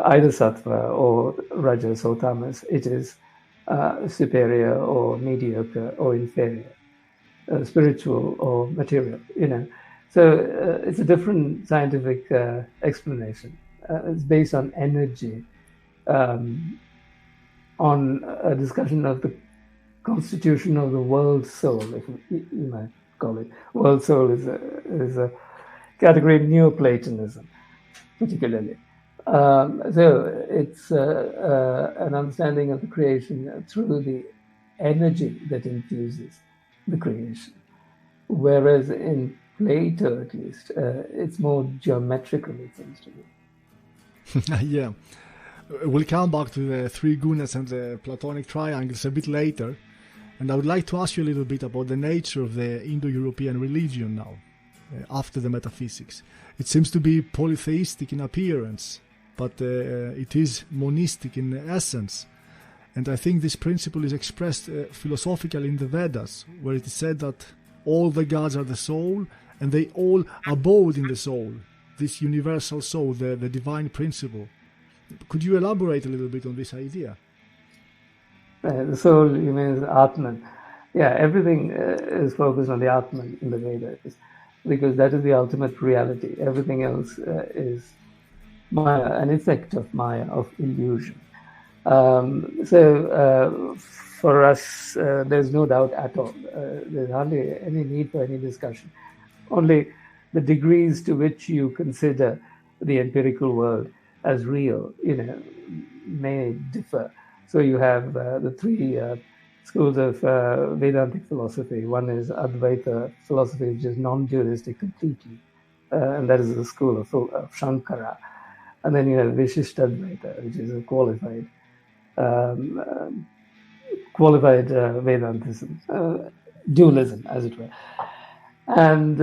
either sattva or rajas or tamas, it is superior or mediocre or inferior, spiritual or material, So it's a different scientific explanation. It's based on energy, on a discussion of the constitution of the world soul, if you might call it. World soul is a category of Neoplatonism, particularly. So it's an understanding of the creation through the energy that infuses the creation. Whereas in Plato, at least, it's more geometrical, it seems to me. Yeah. We'll come back to the three Gunas and the Platonic triangles a bit later. And I would like to ask you a little bit about the nature of the Indo-European religion now, after the metaphysics. It seems to be polytheistic in appearance, but it is monistic in essence. And I think this principle is expressed philosophically in the Vedas, where it is said that all the gods are the soul, and they all abode in the soul, this universal soul, the divine principle. Could you elaborate a little bit on this idea? The soul, you mean, is Atman. Yeah, everything is focused on the Atman in the Vedas. because that is the ultimate reality. Everything else is Maya, an effect of Maya, of illusion. For us, there's no doubt at all. There's hardly any need for any discussion. Only the degrees to which you consider the empirical world as real, may differ. So you have the three schools of Vedantic philosophy. One is Advaita philosophy, which is non-dualistic completely, and that is the school of Shankara. And then you have Vishishtadvaita, which is a qualified Vedantism, dualism, as it were, and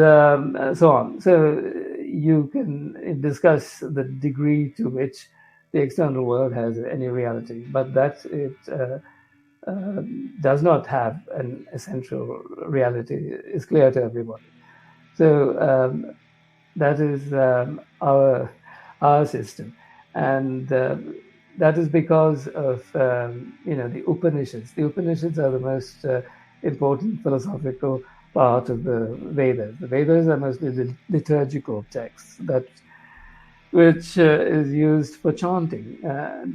so on. So you can discuss the degree to which the external world has any reality, but that it does not have an essential reality is clear to everybody. So that is our system, and that is because of the Upanishads. The Upanishads are the most important philosophical part of the Vedas. The Vedas are mostly liturgical texts which is used for chanting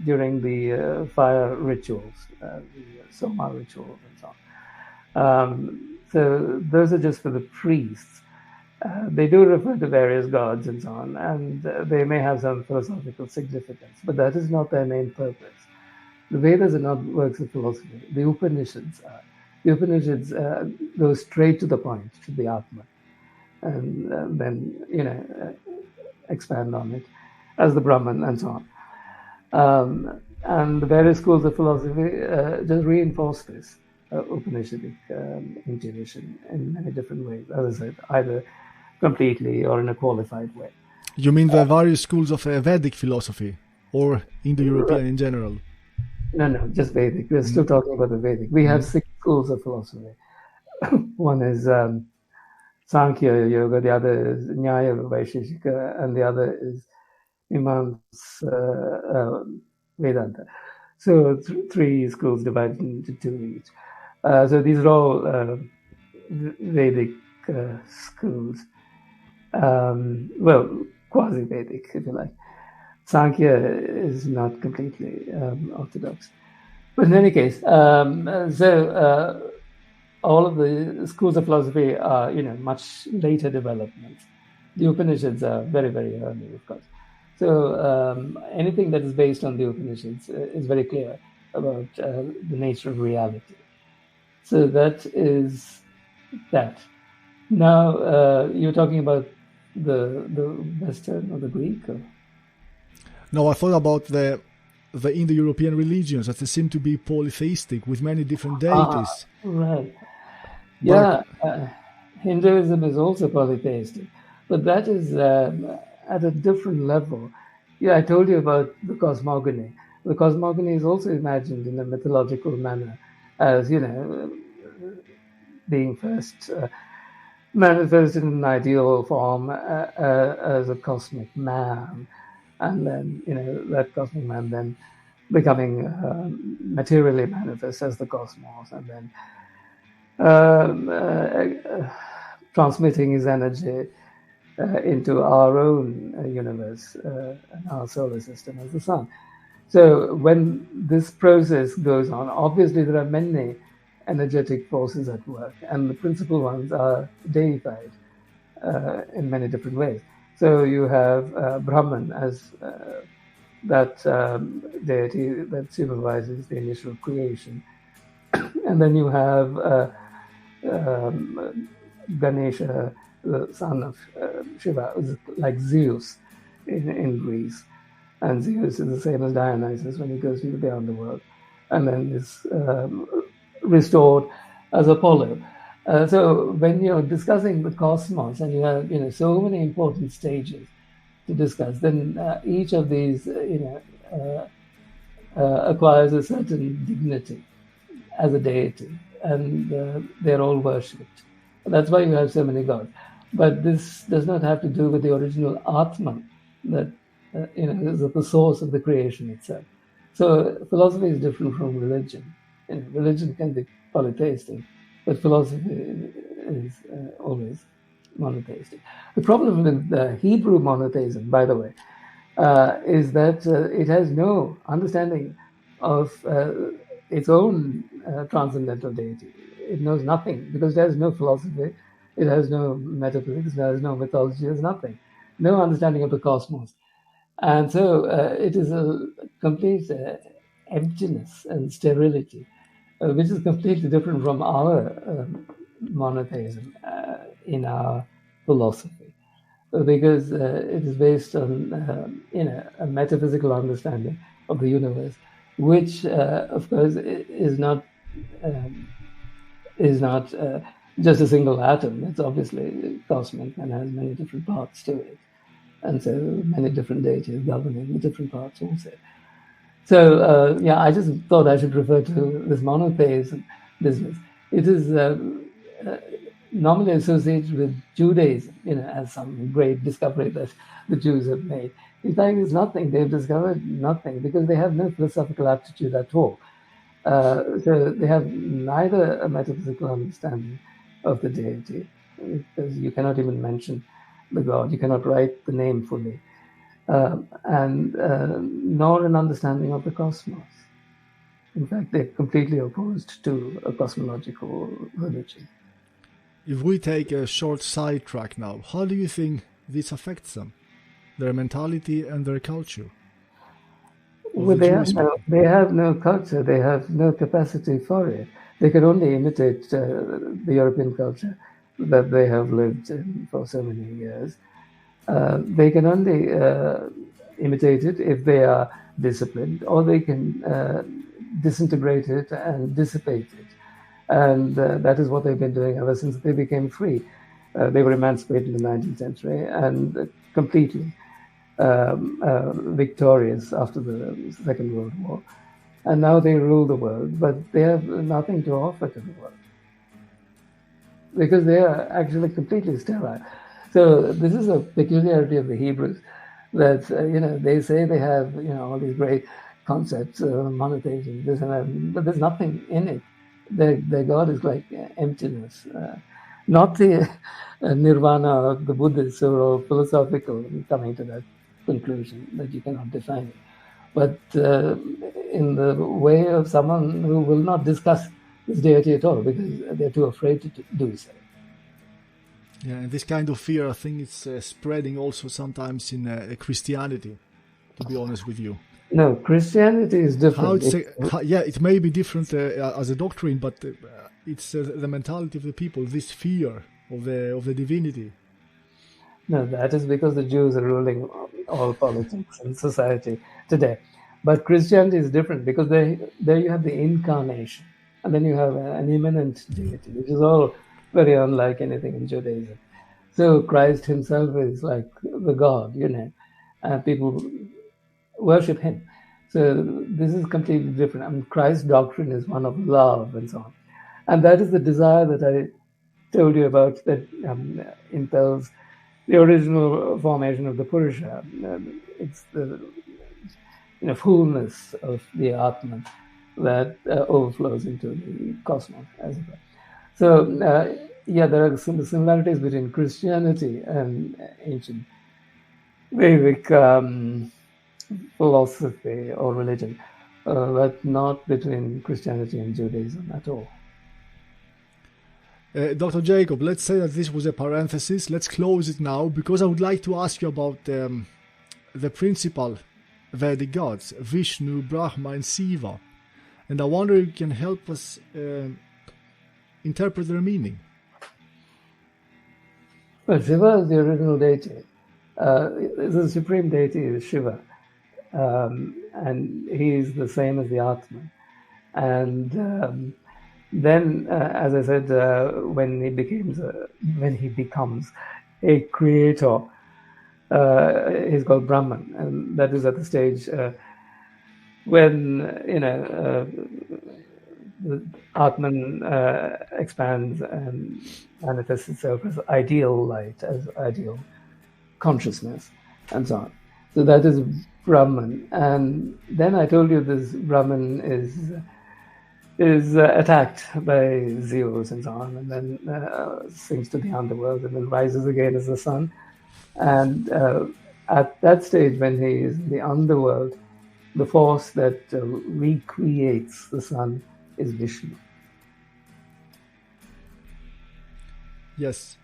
during the fire rituals, the Soma rituals, and so on. So those are just for the priests. They do refer to various gods and so on, and they may have some philosophical significance, but that is not their main purpose. The Vedas are not works of philosophy. The Upanishads are. The Upanishads go straight to the point, to the Atma, and then expand on it as the Brahman and so on. And the various schools of philosophy just reinforce this Upanishadic intuition in many different ways, as I said, either completely or in a qualified way. You mean the various schools of Vedic philosophy, or Indo-European in general? No, just Vedic. We're still talking about the Vedic. We have 6 schools of philosophy. One is Sankhya Yoga, the other is Nyaya Vaisheshika, and the other is Vedanta. So 3 schools divided into 2 each. So these are all Vedic schools. Quasi-Vedic, if you like. Sankhya is not completely orthodox. But in any case, all of the schools of philosophy are, much later developments. The Upanishads are very, very early, of course. So anything that is based on the Upanishads is very clear about the nature of reality. So that is that. Now, you're talking about the Western or the Greek? Or? No, I thought about the Indo-European religions, that they seem to be polytheistic with many different deities. Right. Yeah, Hinduism is also polytheistic, but that is at a different level. Yeah, I told you about the cosmogony. The cosmogony is also imagined in a mythological manner as, being first manifested in an ideal form as a cosmic man, and then, that cosmic man then becoming materially manifest as the cosmos, and then transmitting his energy into our own universe and our solar system as the sun. So when this process goes on, obviously there are many energetic forces at work, and the principal ones are deified in many different ways. So you have Brahman as that deity that supervises the initial creation, and then you have Ganesha, the son of Shiva, is like Zeus in Greece, and Zeus is the same as Dionysus when he goes to the beyond the world, and then is restored as Apollo. So when you're discussing the cosmos and you have so many important stages to discuss, then each of these acquires a certain dignity as a deity, and they're all worshipped. That's why you have so many gods. But this does not have to do with the original Atman that is at the source of the creation itself. So philosophy is different from religion. Religion can be polytheistic, but philosophy is always monotheistic. The problem with Hebrew monotheism, by the way, is that it has no understanding of its own transcendental deity. It knows nothing because it has no philosophy, it has no metaphysics, it has no mythology, it has nothing, no understanding of the cosmos. And so it is a complete emptiness and sterility, which is completely different from our monotheism in our philosophy, because it is based on a metaphysical understanding of the universe, which of course is not just a single atom. It's obviously cosmic and has many different parts to it, and so many different deities governing the different parts also. So I just thought I should refer to this monotheism business. It is normally associated with Judaism, as some great discovery that the Jews have made. In fact, it's nothing. They've discovered nothing because they have no philosophical aptitude at all. So they have neither a metaphysical understanding of the deity, because you cannot even mention the God, you cannot write the name fully, and nor an understanding of the cosmos. In fact, they're completely opposed to a cosmological religion. If we take a short sidetrack now, how do you think this affects them, their mentality and their culture? Well, they have no culture, they have no capacity for it. They can only imitate the European culture that they have lived in for so many years. They can only imitate it if they are disciplined, or they can disintegrate it and dissipate it. And that is what they've been doing ever since they became free. They were emancipated in the 19th century and completely victorious after the Second World War. And now they rule the world, but they have nothing to offer to the world because they are actually completely sterile. So this is a peculiarity of the Hebrews, that they say they have all these great concepts, monotheism, this and that, but there's nothing in it. Their God is like emptiness, not the nirvana of the Buddhists who are all philosophical, coming to that conclusion that you cannot define it, but in the way of someone who will not discuss this deity at all because they're too afraid to do so. Yeah, and this kind of fear, I think it's spreading also sometimes in Christianity, to be honest with you. No, Christianity is different. It may be different as a doctrine, but it's the mentality of the people, this fear of the divinity. No, that is because the Jews are ruling all politics and society today. But Christianity is different because there you have the incarnation, and then you have an immanent deity, which is all very unlike anything in Judaism. So Christ himself is like the God, and people worship him. So this is completely different. I mean, Christ's doctrine is one of love and so on. And that is the desire that I told you about that impels the original formation of the Purusha. It's the fullness of the Atman that overflows into the cosmos, as it were. So, there are some similarities between Christianity and ancient Vedic philosophy or religion, but not between Christianity and Judaism at all. Dr. Jacob, let's say that this was a parenthesis. Let's close it now, because I would like to ask you about the principal Vedic gods, Vishnu, Brahma, and Shiva. And I wonder if you can help us interpret their meaning. Well, Shiva is the original deity. The supreme deity is Shiva. And he is the same as the Atman. And then, as I said, when he becomes a creator, he's called Brahman, and that is at the stage when the Atman expands and manifests itself as ideal light, as ideal consciousness, and so on. So that is Brahman. And then I told you this Brahman is is attacked by Zeus and so on, and then sinks to the underworld, and then rises again as the sun. And at that stage, when he is in the underworld, the force that recreates the sun is Vishnu. Yes.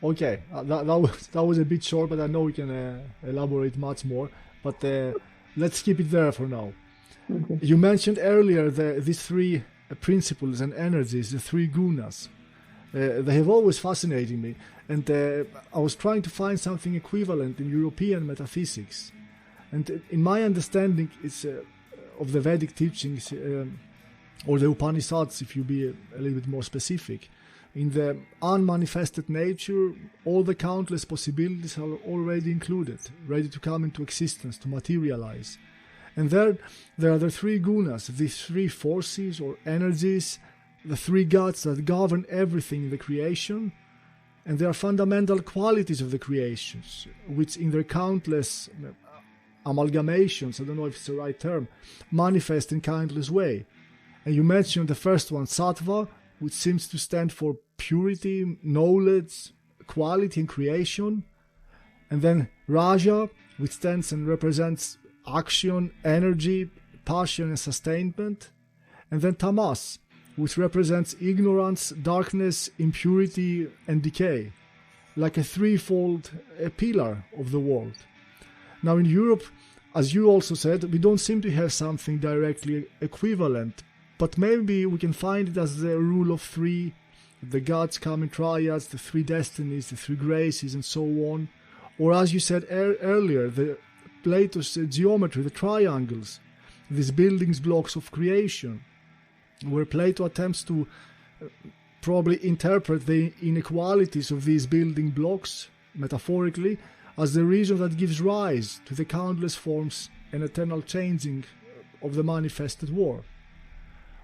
Okay, that was a bit short, but I know we can elaborate much more. But let's keep it there for now. Okay. You mentioned earlier these three principles and energies, the three gunas. They have always fascinated me, and I was trying to find something equivalent in European metaphysics. And in my understanding, it's of the Vedic teachings, or the Upanishads, if you be a little bit more specific. In the unmanifested nature, all the countless possibilities are already included, ready to come into existence, to materialize. And there are the three gunas, these three forces or energies, the three gods that govern everything in the creation, and they are fundamental qualities of the creations, which in their countless amalgamations, I don't know if it's the right term, manifest in countless way. And you mentioned the first one, sattva, which seems to stand for purity, knowledge, quality and creation. And then raja, which stands and represents action, energy, passion and sustainment. And then tamas, which represents ignorance, darkness, impurity and decay, like a threefold pillar of the world. Now in Europe, as you also said, we don't seem to have something directly equivalent, but maybe we can find it as the rule of three, the gods come in triads, the three destinies, the three graces and so on. Or as you said earlier, Plato's geometry, the triangles, these building blocks of creation, where Plato attempts to probably interpret the inequalities of these building blocks, metaphorically, as the reason that gives rise to the countless forms and eternal changing of the manifested world.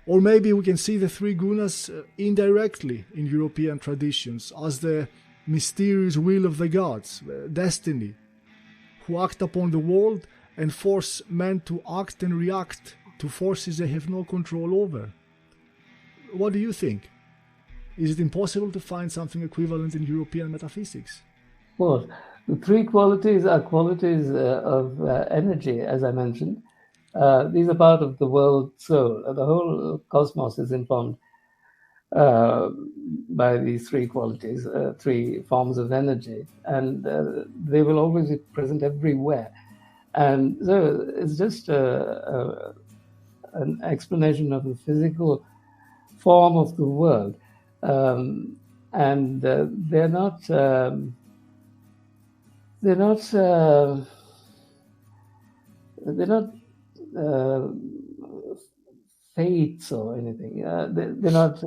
Or maybe we can see the three gunas indirectly in European traditions as the mysterious will of the gods, destiny, who act upon the world and force men to act and react to forces they have no control over. What do you think? Is it impossible to find something equivalent in European metaphysics? Well, the three qualities are qualities of energy, as I mentioned. These are part of the world soul. The whole cosmos is informed by these three qualities, three forms of energy, and they will always be present everywhere. And so it's just an explanation of the physical form of the world, and they're not fates or anything. They're not,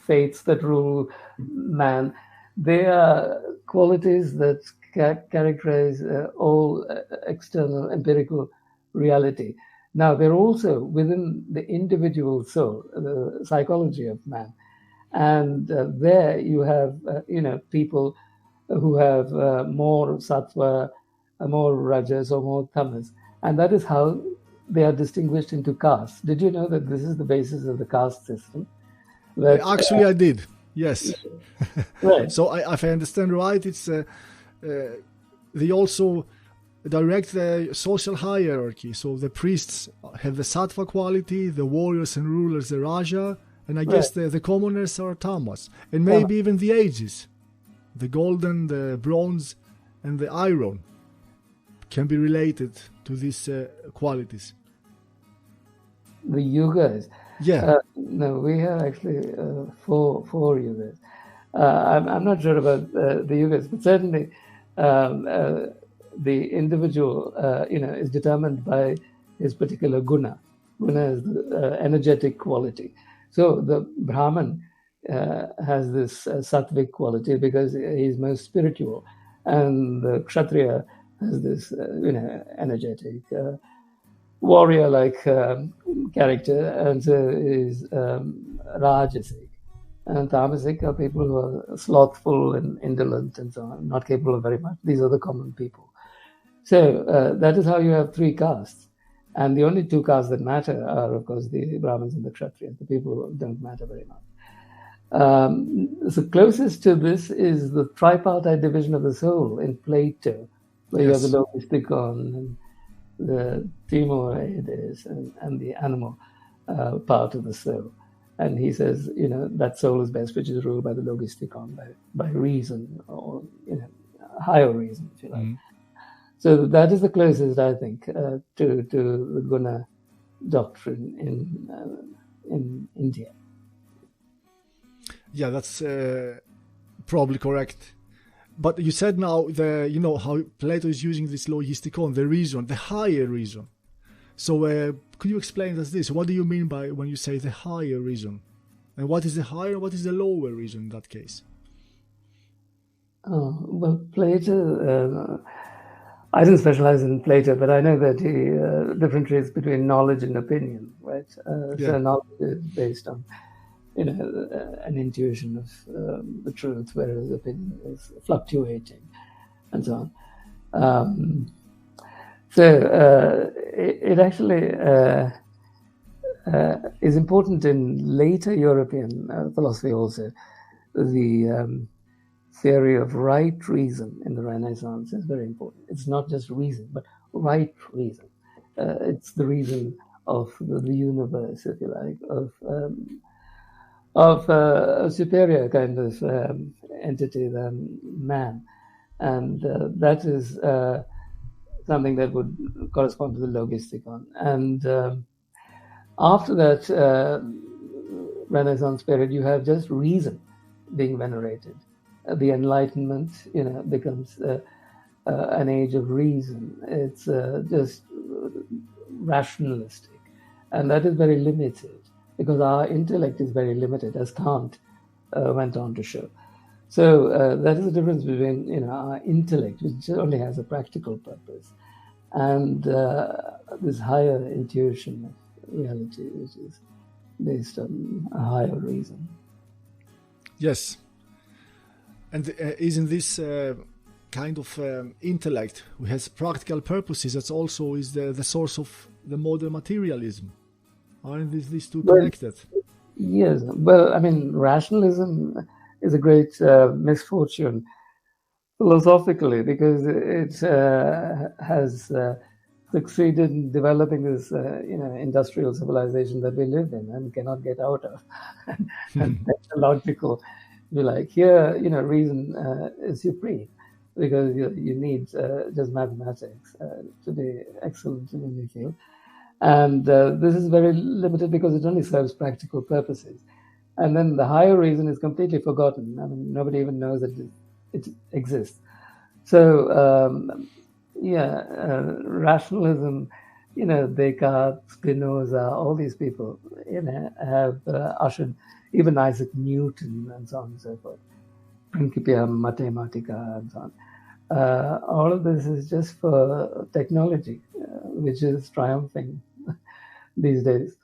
fates that rule man. They are qualities that characterize all external empirical reality. Now, they're also within the individual soul, the psychology of man. And there you have, people who have more sattva, more rajas, or more tamas. And that is how they are distinguished into castes. Did you know that this is the basis of the caste system? That, actually, I did. Yes. Right. So, if I understand right, it's they also direct the social hierarchy. So the priests have the sattva quality, the warriors and rulers the raja, and I guess the commoners are tamas, and maybe even the ages, the golden, the bronze, and the iron can be related to these qualities. The yugas. Yeah. No, we have actually four yugas. I'm not sure about the yugas, but certainly the individual, is determined by his particular guna. Guna is the energetic quality. So the Brahman has this sattvic quality because he's most spiritual, and the Kshatriya has this, energetic, warrior-like character, and so is rajasic. And tamasic are people who are slothful and indolent and so on, not capable of very much. These are the common people. So that is how you have three castes. And the only two castes that matter are, of course, the Brahmins and the Kshatriyas. The people don't matter very much. So closest to this is the tripartite division of the soul in Plato, where you have the logisticon and the timoides and the animal part of the soul. And he says, that soul is best which is ruled by the logisticon, by reason, or higher reason, if you like. So that is the closest, I think, to the Guna doctrine in India. Yeah, that's probably correct. But you said now how Plato is using this logistikon, the reason, the higher reason. So could you explain us this? What do you mean by when you say the higher reason? And what is the higher, what is the lower reason in that case? Oh, well, Plato, I didn't specialize in Plato, but I know that he differentiates between knowledge and opinion, right? So knowledge is based on an intuition of the truth, whereas opinion is fluctuating and so on. So it actually is important in later European philosophy also. The theory of right reason in the Renaissance is very important. It's not just reason, but right reason. It's the reason of the universe, if you like, of a superior kind of entity than man. And that is something that would correspond to the logistikon. And after that Renaissance period, you have just reason being venerated. The Enlightenment, becomes an age of reason. It's just rationalistic. And that is very limited, because our intellect is very limited, as Kant went on to show. So that is the difference between our intellect, which only has a practical purpose, and this higher intuition of reality, which is based on a higher reason. Yes. And isn't this kind of intellect, which has practical purposes, that also is the source of the modern materialism? Aren't these two connected? Yes. Well, I mean, rationalism is a great misfortune philosophically, because it has succeeded in developing this industrial civilization that we live in and cannot get out of. And technological, if you like, here reason is supreme, because you need just mathematics to be excellent in any field. And this is very limited because it only serves practical purposes. And then the higher reason is completely forgotten. I mean, nobody even knows that it exists. So, rationalism, Descartes, Spinoza, all these people, have ushered, even Isaac Newton and so on and so forth, Principia Mathematica and so on. All of this is just for technology, which is triumphing these days.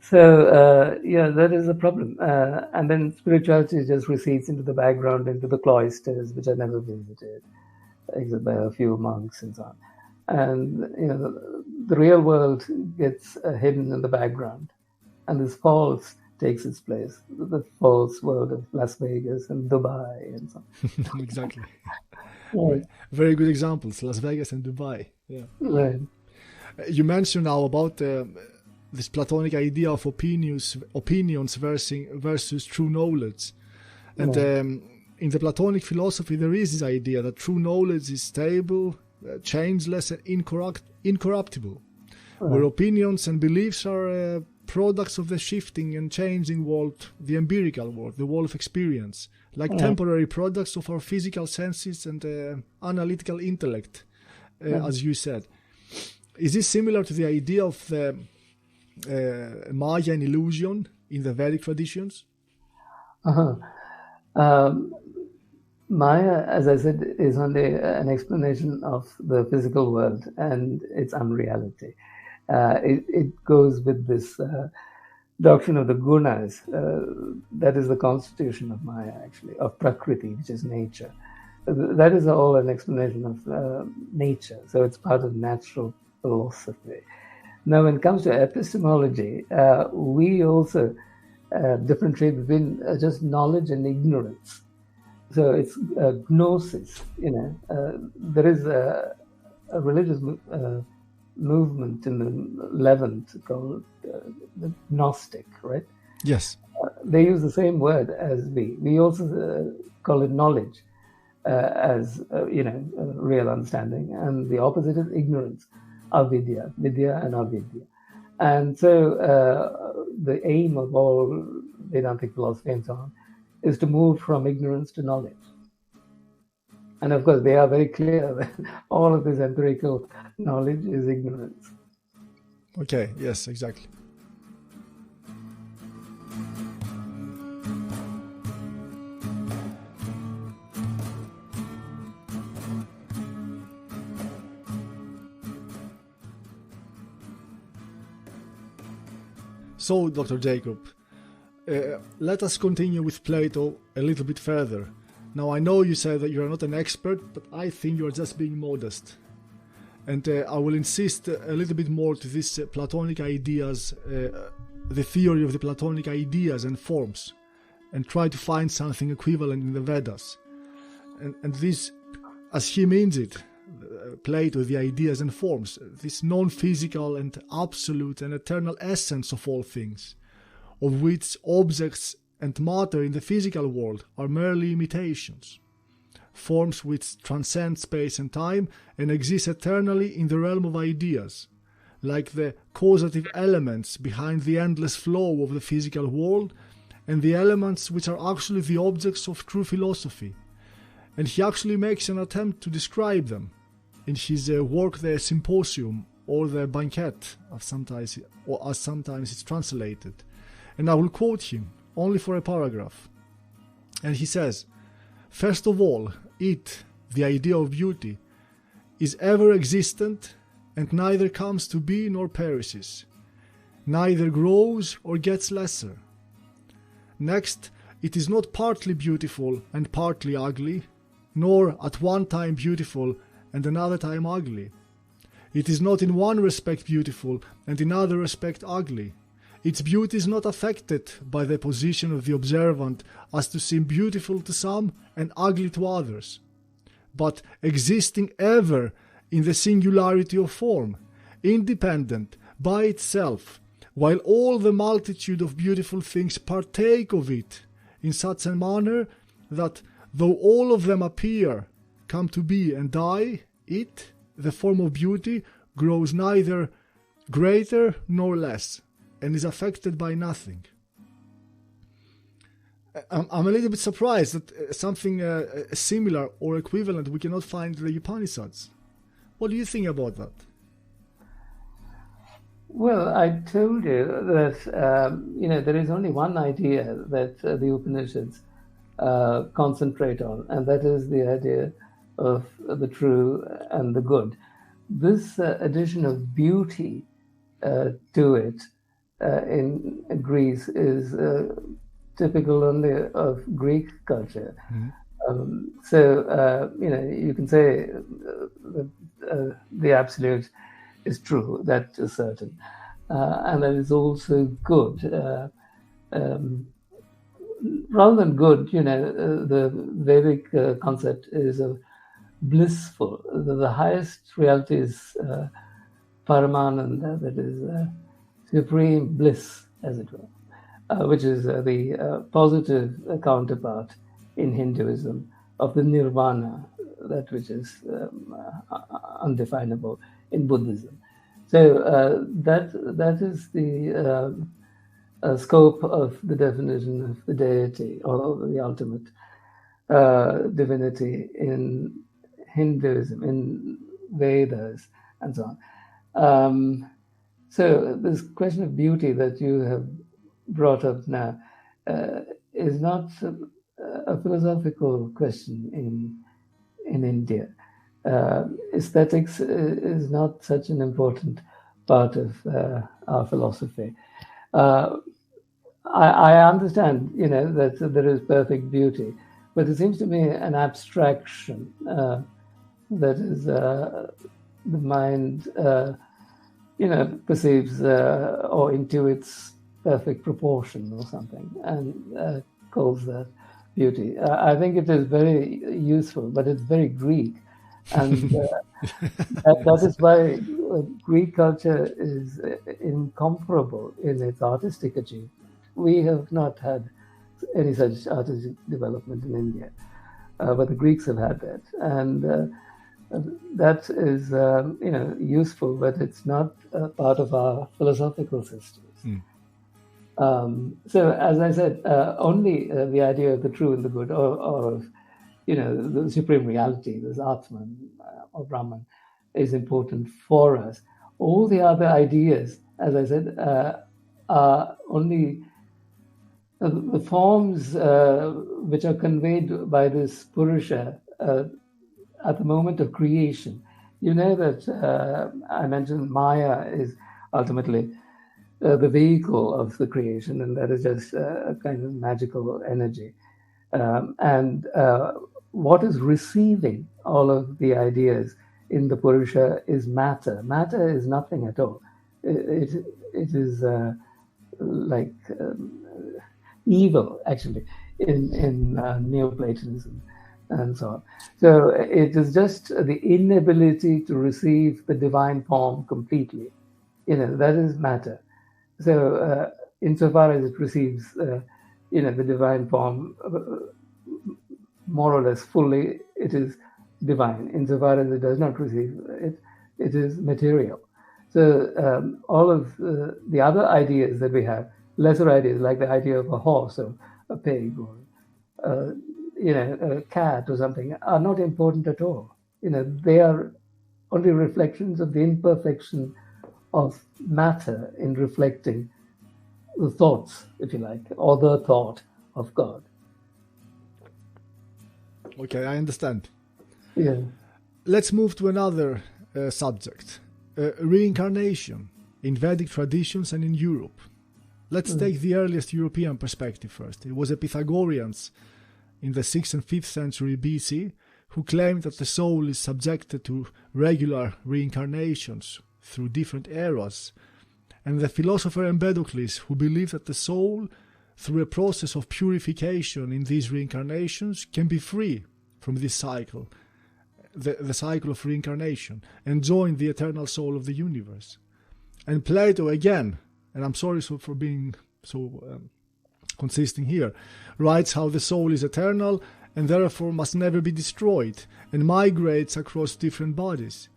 So, that is a problem. And then spirituality just recedes into the background, into the cloisters, which I never visited, except by a few monks and so on. And, the real world gets hidden in the background. And this false takes its place, the false world of Las Vegas and Dubai and so on. Exactly. Right. Very good examples, Las Vegas and Dubai. Yeah. Right. You mentioned now about this Platonic idea of opinions versus true knowledge. And in the Platonic philosophy, there is this idea that true knowledge is stable, changeless, and incorruptible, where opinions and beliefs are products of the shifting and changing world, the empirical world, the world of experience, like temporary products of our physical senses and analytical intellect, as you said. Is this similar to the idea of the Maya and illusion in the Vedic traditions? Maya, as I said, is only an explanation of the physical world and its unreality. It goes with this doctrine of the Gunas. That is the constitution of Maya, actually, of Prakriti, which is nature. That is all an explanation of nature. So it's part of natural philosophy. Now, when it comes to epistemology, we also differentiate between just knowledge and ignorance. So it's gnosis. There is a religious movement in the Levant called the Gnostic, right? Yes. They use the same word as we. We also call it knowledge as real understanding, and the opposite is ignorance, avidya, vidya and avidya. And so the aim of all Vedantic philosophy and so on is to move from ignorance to knowledge. And of course, they are very clear that all of this empirical knowledge is ignorance. Okay, yes, exactly. So, Dr. Jacob, let us continue with Plato a little bit further. Now, I know you said that you are not an expert, but I think you are just being modest. And I will insist a little bit more to this Platonic ideas, the theory of the Platonic ideas and forms, and try to find something equivalent in the Vedas. And this, as he means it, Plato, the ideas and forms, this non-physical and absolute and eternal essence of all things, of which objects and matter in the physical world are merely imitations, forms which transcend space and time and exist eternally in the realm of ideas, like the causative elements behind the endless flow of the physical world and the elements which are actually the objects of true philosophy. And he actually makes an attempt to describe them in his work, the Symposium, or the Banquet, as sometimes it's translated. And I will quote him only for a paragraph. And he says, "First of all, it, the idea of beauty, is ever existent and neither comes to be nor perishes, neither grows or gets lesser. Next, it is not partly beautiful and partly ugly, nor at one time beautiful and another time ugly. It is not in one respect beautiful and in other respect ugly. Its beauty is not affected by the position of the observant as to seem beautiful to some and ugly to others, but existing ever in the singularity of form, independent by itself, while all the multitude of beautiful things partake of it in such a manner that, though all of them appear, come to be and die, it, the form of beauty, grows neither greater nor less, and is affected by nothing." I'm a little bit surprised that something similar or equivalent we cannot find in the Upanishads. What do you think about that? Well, I told you that there is only one idea that the Upanishads concentrate on, and that is the idea of the true and the good. This addition of beauty to it in Greece is typical only of Greek culture. Mm-hmm. You can say that the absolute is true, that is certain, and that is also good. Rather than good, the Vedic concept is of blissful. The highest reality is Paramananda, that is supreme bliss, as it were, which is the positive counterpart in Hinduism of the nirvana, that which is undefinable in Buddhism. So that is the scope of the definition of the deity or the ultimate divinity in Hinduism, in Vedas, and so on. So this question of beauty that you have brought up now is not a philosophical question in India. Aesthetics is not such an important part of our philosophy. I understand, that there is perfect beauty, but it seems to me an abstraction that is the mind perceives or intuits perfect proportion or something, and calls that beauty. I think it is very useful, but it's very Greek, and that is why Greek culture is incomparable in its artistic achievement. We have not had any such artistic development in India, but the Greeks have had that, and that is useful, but it's not part of our philosophical systems. So, as I said, only the idea of the true and the good, or of the supreme reality, this Atman or Brahman, is important for us. All the other ideas, as I said, are only the forms which are conveyed by this Purusha at the moment of creation. You know that I mentioned Maya is ultimately the vehicle of the creation, and that is just a kind of magical energy. And what is receiving all of the ideas in the Purusha is matter. Matter is nothing at all. It is like evil, actually, in Neoplatonism and so on. So it is just the inability to receive the divine form completely. That is matter. So insofar as it receives, the divine form more or less fully, it is divine. Insofar as it does not receive it, it is material. So all of the other ideas that we have, lesser ideas like the idea of a horse or a pig or a cat or something, are not important at all. They are only reflections of the imperfection of matter in reflecting the thoughts, if you like, or the thought of God. Okay, I understand. Yeah. Let's move to another subject. Reincarnation in Vedic traditions and in Europe. Let's take the earliest European perspective first. It was the Pythagoreans in the 6th and 5th century BC who claimed that the soul is subjected to regular reincarnations through different eras, and the philosopher Empedocles, who believed that the soul, through a process of purification in these reincarnations, can be free from this cycle, the cycle of reincarnation, and join the eternal soul of the universe. And Plato, again, and I'm sorry for being so consisting here, writes how the soul is eternal and therefore must never be destroyed and migrates across different bodies.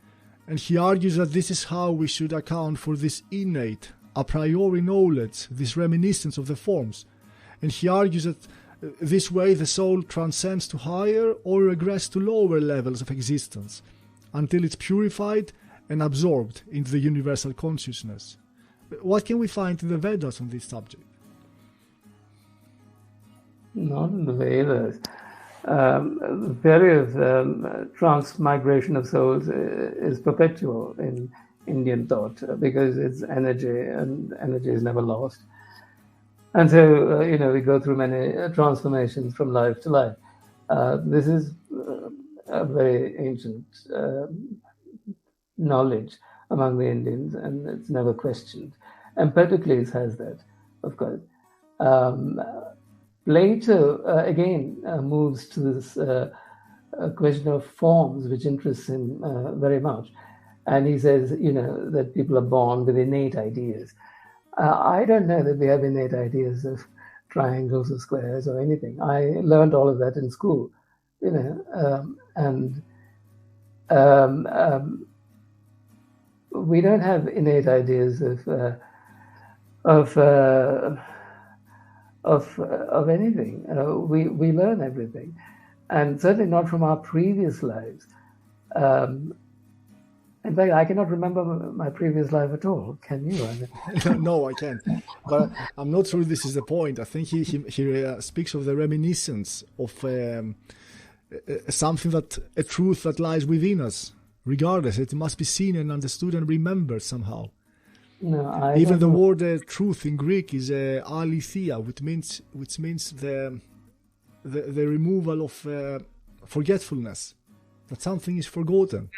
And he argues that this is how we should account for this innate, a priori knowledge, this reminiscence of the forms. And he argues that this way the soul transcends to higher or regress to lower levels of existence until it's purified and absorbed into the universal consciousness. What can we find in the Vedas on this subject? Not in the Vedas. The theory of transmigration of souls is perpetual in Indian thought because it's energy, and energy is never lost. And so, we go through many transformations from life to life. This is a very ancient knowledge among the Indians, and it's never questioned. Empedocles has that, of course. Plato, again, moves to this question of forms, which interests him very much. And he says, that people are born with innate ideas. I don't know that we have innate ideas of triangles or squares or anything. I learned all of that in school, and we don't have innate ideas of anything. We learn everything, and certainly not from our previous lives. In fact, I cannot remember my previous life at all. Can you? No, I can't. But I'm not sure this is the point. I think he speaks of the reminiscence of something a truth that lies within us. Regardless, it must be seen and understood and remembered somehow. No, even the word truth in Greek is aletheia, which means the removal of forgetfulness, that something is forgotten.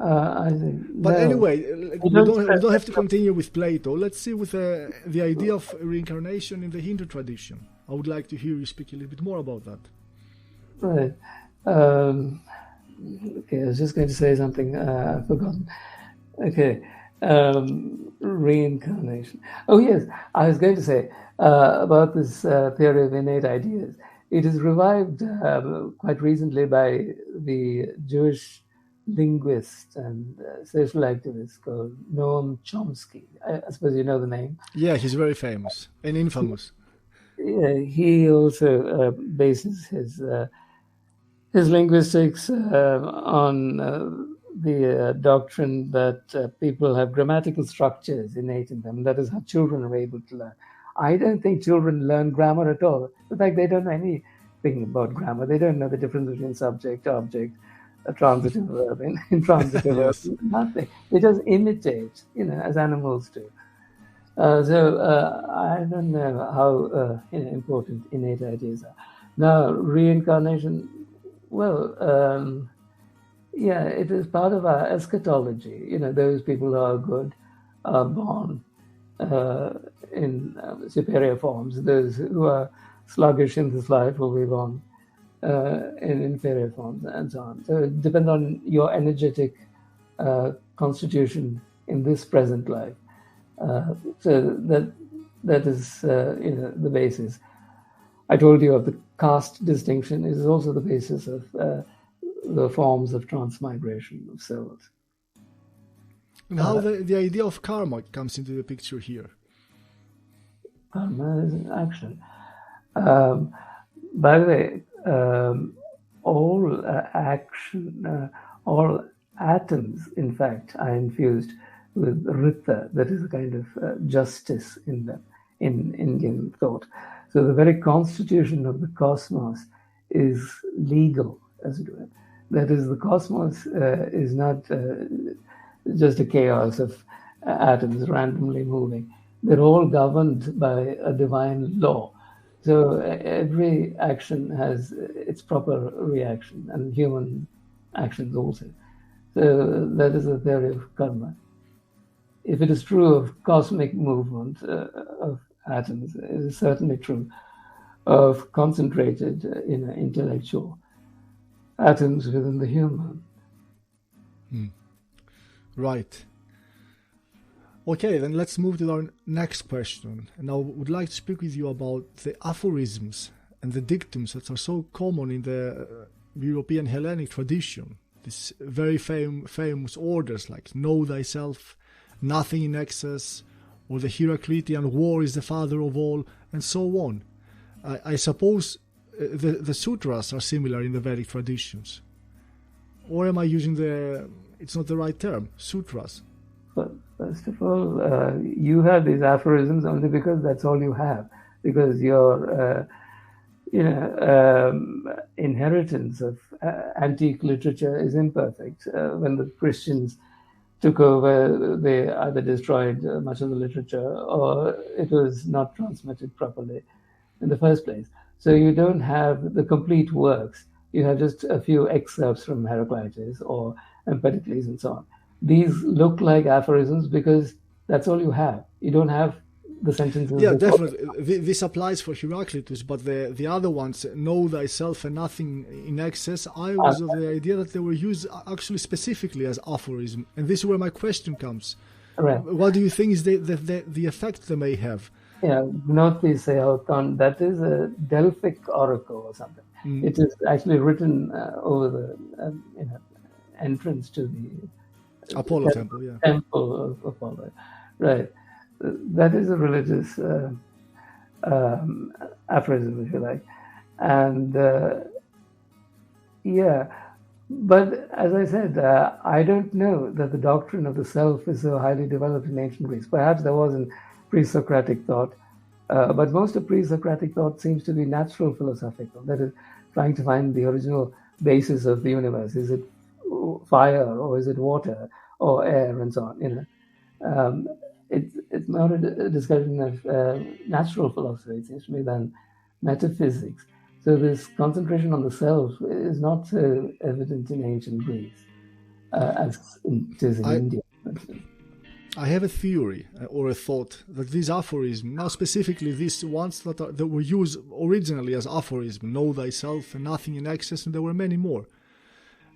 I think. But no, anyway, we we don't don't have to continue with Plato. Let's see with the idea of reincarnation in the Hindu tradition. I would like to hear you speak a little bit more about that. Right. Okay, I was just going to say something. I've forgotten. Okay. Reincarnation. Oh, yes. I was going to say about this theory of innate ideas. It is revived quite recently by the Jewish linguist and social activist called Noam Chomsky. I suppose you know the name. Yeah, he's very famous and infamous. Yeah, he also bases his linguistics on the doctrine that people have grammatical structures innate in them. That is how children are able to learn. I don't think children learn grammar at all. In fact, they don't know anything about grammar. They don't know the difference between subject, object, a transitive verb, intransitive verb, Yes. nothing. They just imitate, as animals do. So I don't know how important innate ideas are. Now, reincarnation, well, yeah, it is part of our eschatology. Those people who are good are born in superior forms. Those who are sluggish in this life will be born in inferior forms, and so on. So it depends on your energetic constitution in this present life. So that is the basis. I told you of the caste distinction. It is also the basis of the forms of transmigration of souls. And how the idea of karma comes into the picture here. Karma is an action. By the way, all action, all atoms, in fact, are infused with rita, that is a kind of justice in them, in Indian thought. So the very constitution of the cosmos is legal, as it were. That is, the cosmos is not just a chaos of atoms randomly moving. They're all governed by a divine law. So every action has its proper reaction, and human actions also. So that is the theory of karma. If it is true of cosmic movement of atoms, it is certainly true of concentrated intellectual atoms within the human. Right. Okay, then let's move to our next question. And I would like to speak with you about the aphorisms and the dictums that are so common in the European Hellenic tradition. These very famous orders like know thyself, nothing in excess, or the Heraclitean war is the father of all, and so on. I suppose the sutras are similar in the Vedic traditions. Or am I using it's not the right term, sutras? But first of all, you have these aphorisms only because that's all you have, because your inheritance of antique literature is imperfect. When the Christians took over, they either destroyed much of the literature or it was not transmitted properly in the first place. So you don't have the complete works. You have just a few excerpts from Heraclitus or Empedocles and so on. These look like aphorisms because that's all you have. You don't have the sentences. Yeah, definitely. This applies for Heraclitus, but the other ones, know thyself and nothing in excess, I was of the idea that they were used actually specifically as aphorism. And this is where my question comes. Right. What do you think is the effect they may have? Yeah, Gnoti Seauton, that is a Delphic oracle or something. It is actually written over the entrance to the Apollo temple, yeah. Temple of Apollo. Right. That is a religious aphorism, if you like. And yeah, but as I said, I don't know that the doctrine of the self is so highly developed in ancient Greece. Perhaps there was in pre-Socratic thought, but most of pre-Socratic thought seems to be natural philosophical. That is, trying to find the original basis of the universe. Is it fire, or is it water, or air, and so on? It's more a discussion of natural philosophy, it seems to me, than metaphysics. So this concentration on the self is not so evident in ancient Greece. as it is in India. I have a theory or a thought that these aphorisms, now specifically these ones that were used originally as aphorisms, know thyself and nothing in excess, and there were many more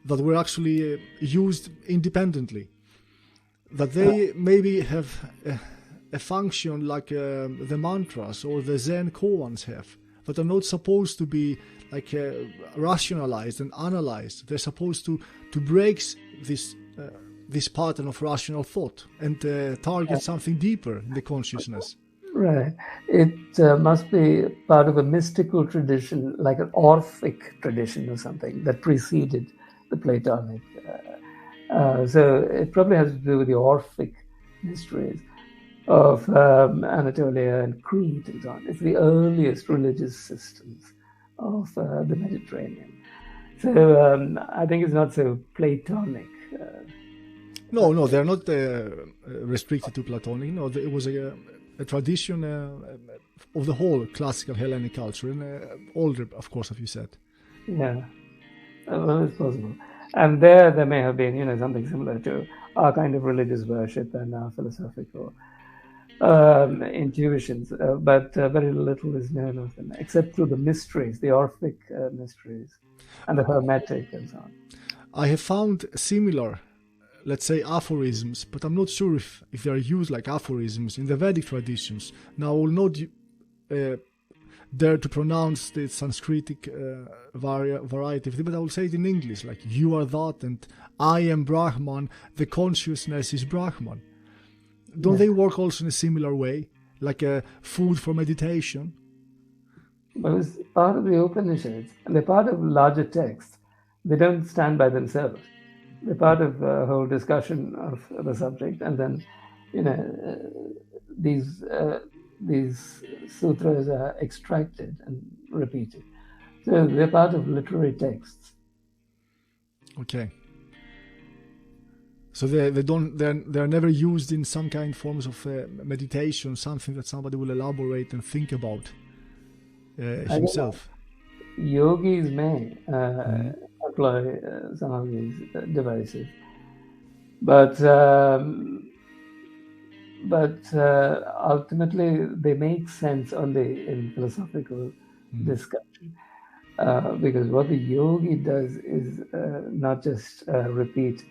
that were actually used independently, that they maybe have a function like the mantras or the Zen koans have, that are not supposed to be like rationalized and analyzed. They're supposed to break this pattern of rational thought and target something deeper in the consciousness. Right. It must be part of a mystical tradition, like an Orphic tradition or something that preceded the Platonic. So it probably has to do with the Orphic mysteries of Anatolia and Crete and so on. It's the earliest religious systems of the Mediterranean. So I think it's not so Platonic. No, they're not restricted to Platonic. No, it was a tradition of the whole classical Hellenic culture, and older, of course, as you said. Yeah, well, it's possible. And there may have been, something similar to our kind of religious worship and our philosophical intuitions, but very little is known of them, except through the mysteries, the Orphic mysteries, and the Hermetic and so on. I have found similar, let's say, aphorisms, but I'm not sure if they are used like aphorisms in the Vedic traditions. Now, I will not dare to pronounce the Sanskritic variety of it, but I will say it in English, like you are that and I am Brahman, the consciousness is Brahman. Don't they work also in a similar way, like a food for meditation? Well, it's part of the Upanishads, and they're part of larger texts. They don't stand by themselves. They're part of a whole discussion of the subject, and then, these sutras are extracted and repeated. So they're part of literary texts. Okay. So they're never used in some kind of forms of meditation, something that somebody will elaborate and think about himself. Yogis may employ some of these devices, but ultimately they make sense only in philosophical discussion, because what the yogi does is not just repeat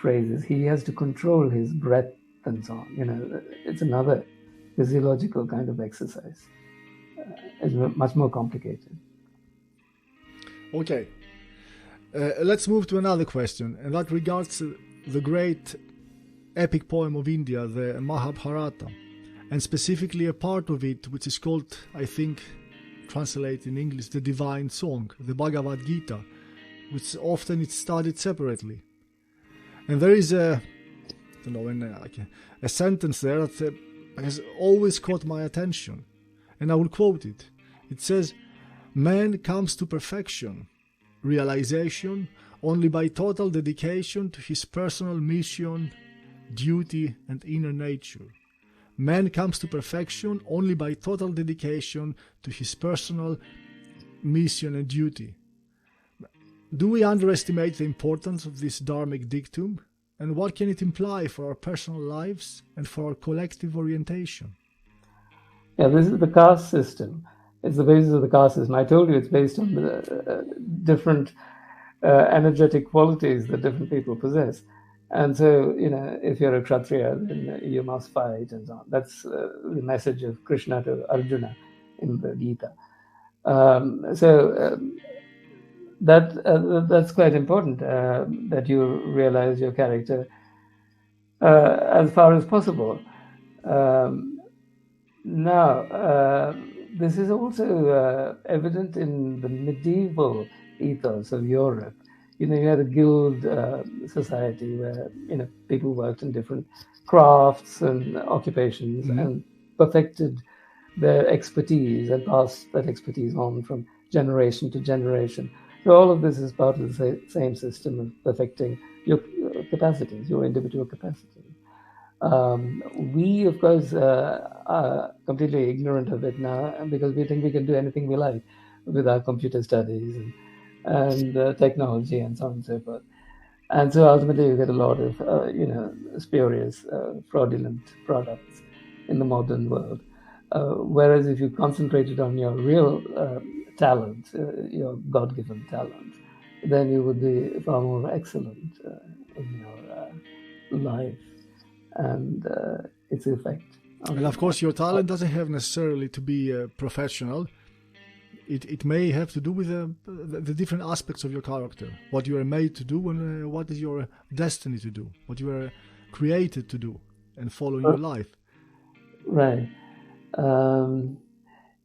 phrases. He has to control his breath and so on. It's another physiological kind of exercise. It's much more complicated. Okay. Let's move to another question, and that regards the great epic poem of India, the Mahabharata, and specifically a part of it which is called, I think, translated in English, the Divine Song, the Bhagavad Gita, which often it's studied separately. And there is a sentence there that has always caught my attention, and I will quote it. It says, "Man comes to perfection, realization, only by total dedication to his personal mission, duty, and inner nature. Man comes to perfection only by total dedication to his personal mission and duty." Do we underestimate the importance of this dharmic dictum? And what can it imply for our personal lives and for our collective orientation? Yeah, this is the caste system. It's the basis of the caste system. I told you it's based on the different energetic qualities that different people possess. And so, if you're a Kshatriya, then you must fight and so on. That's the message of Krishna to Arjuna in the Gita. That's quite important, that you realize your character as far as possible. Now, this is also evident in the medieval ethos of Europe. You had a guild society where people worked in different crafts and occupations and perfected their expertise and passed that expertise on from generation to generation. So all of this is part of the same system of perfecting your capacities, your individual capacities. We, of course, are completely ignorant of it now, because we think we can do anything we like with our computer studies and technology and so on and so forth. And so ultimately you get a lot of, spurious, fraudulent products in the modern world. Whereas if you concentrated on your real talent, your God-given talent, then you would be far more excellent in your life and its effect. And of course, your talent doesn't have necessarily to be professional. It may have to do with the different aspects of your character, what you are made to do, and what is your destiny to do, what you are created to do, and follow in your life. Right.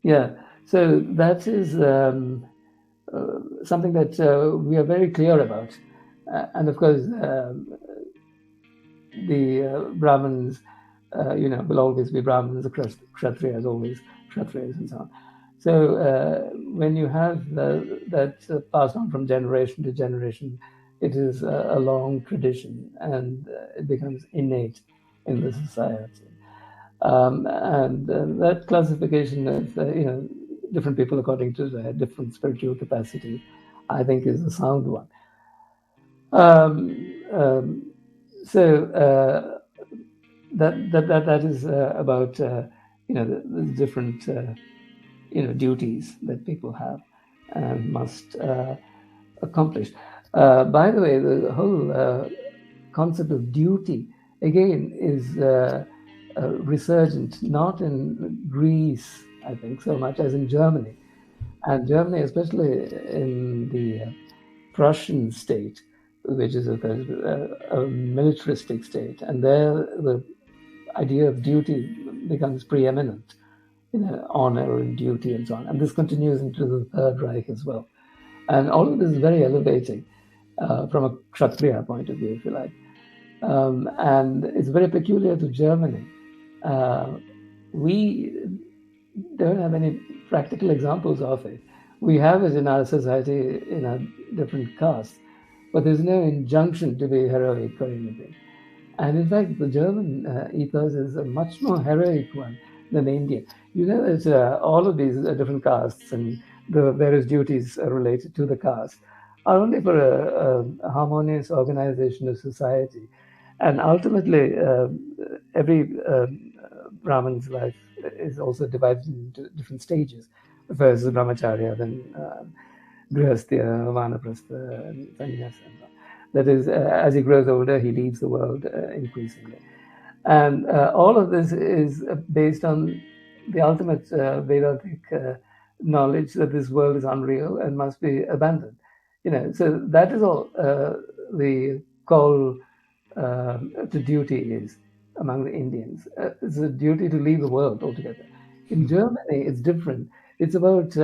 Yeah. So that is something that we are very clear about, and of course, the Brahmins, will always be Brahmins. The Kshatriyas always Kshatriyas, and so on. So when you have that passed on from generation to generation, it is a long tradition, and it becomes innate in the society. And that classification of different people according to their different spiritual capacity, I think, is a sound one. So that is about the different duties that people have and must accomplish. By the way, the whole concept of duty again is resurgent, not in Greece, I think, so much as in Germany. And Germany, especially in the Prussian state, which is of course a militaristic state, and there the idea of duty becomes preeminent, honor and duty and so on. And this continues into the Third Reich as well. And all of this is very elevating from a Kshatriya point of view, if you like. And it's very peculiar to Germany. We don't have any practical examples of it. We have it in our society in our different castes, but there's no injunction to be heroic or anything. And in fact, the German ethos is a much more heroic one than the Indian. That all of these different castes and the various duties related to the caste are only for a harmonious organization of society. And ultimately, every Brahman's life is also divided into different stages. First is brahmacharya, then grihastha, vanaprastha, and sannyasa. That is, as he grows older, he leaves the world increasingly. And all of this is based on the ultimate Vedic knowledge that this world is unreal and must be abandoned. So that is all the call to duty is among the Indians. It's a duty to leave the world altogether. In Germany, it's different. It's about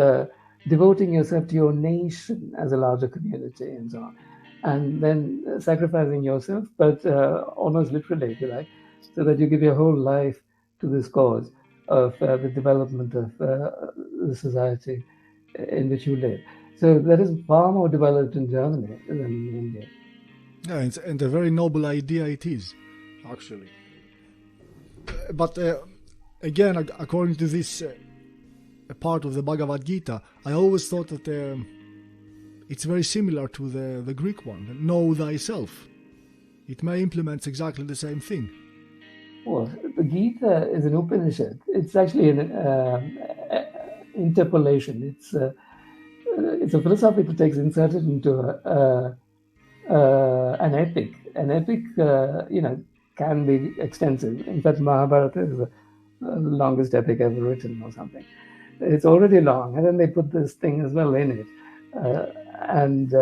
devoting yourself to your nation as a larger community and so on. And then sacrificing yourself, but almost literally, if you like, so that you give your whole life to this cause of the development of the society in which you live. So that is far more developed in Germany than in India. Yeah, and a very noble idea it is, actually. But again, according to this part of the Bhagavad Gita, I always thought that it's very similar to the Greek one, know thyself. It may implement exactly the same thing. Well, the Gita is an Upanishad. It's actually an interpolation. It's a philosophical text inserted into an epic. An epic, can be extensive. In fact, Mahabharata is the longest epic ever written or something. It's already long, and then they put this thing as well in it. And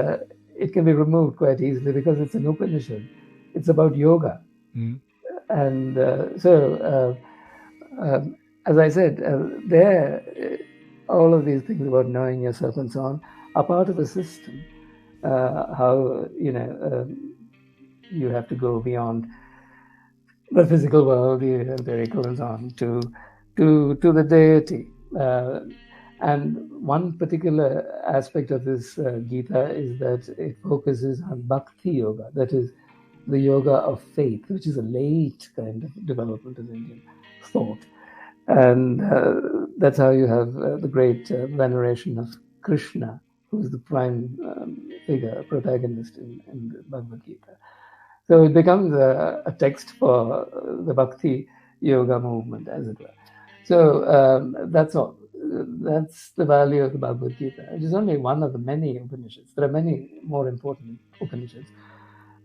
it can be removed quite easily because it's an Upanishad. It's about yoga. Mm. And so, as I said, all of these things about knowing yourself and so on are part of the system. How, you have to go beyond the physical world, the empirical and so on, to the deity. And one particular aspect of this Gita is that it focuses on Bhakti Yoga, that is the yoga of faith, which is a late kind of development of Indian thought. And that's how you have the great veneration of Krishna who's the prime figure, protagonist in the Bhagavad Gita. So it becomes a text for the Bhakti Yoga movement, as it were. So that's all. That's the value of the Bhagavad Gita. It is only one of the many Upanishads. There are many more important Upanishads,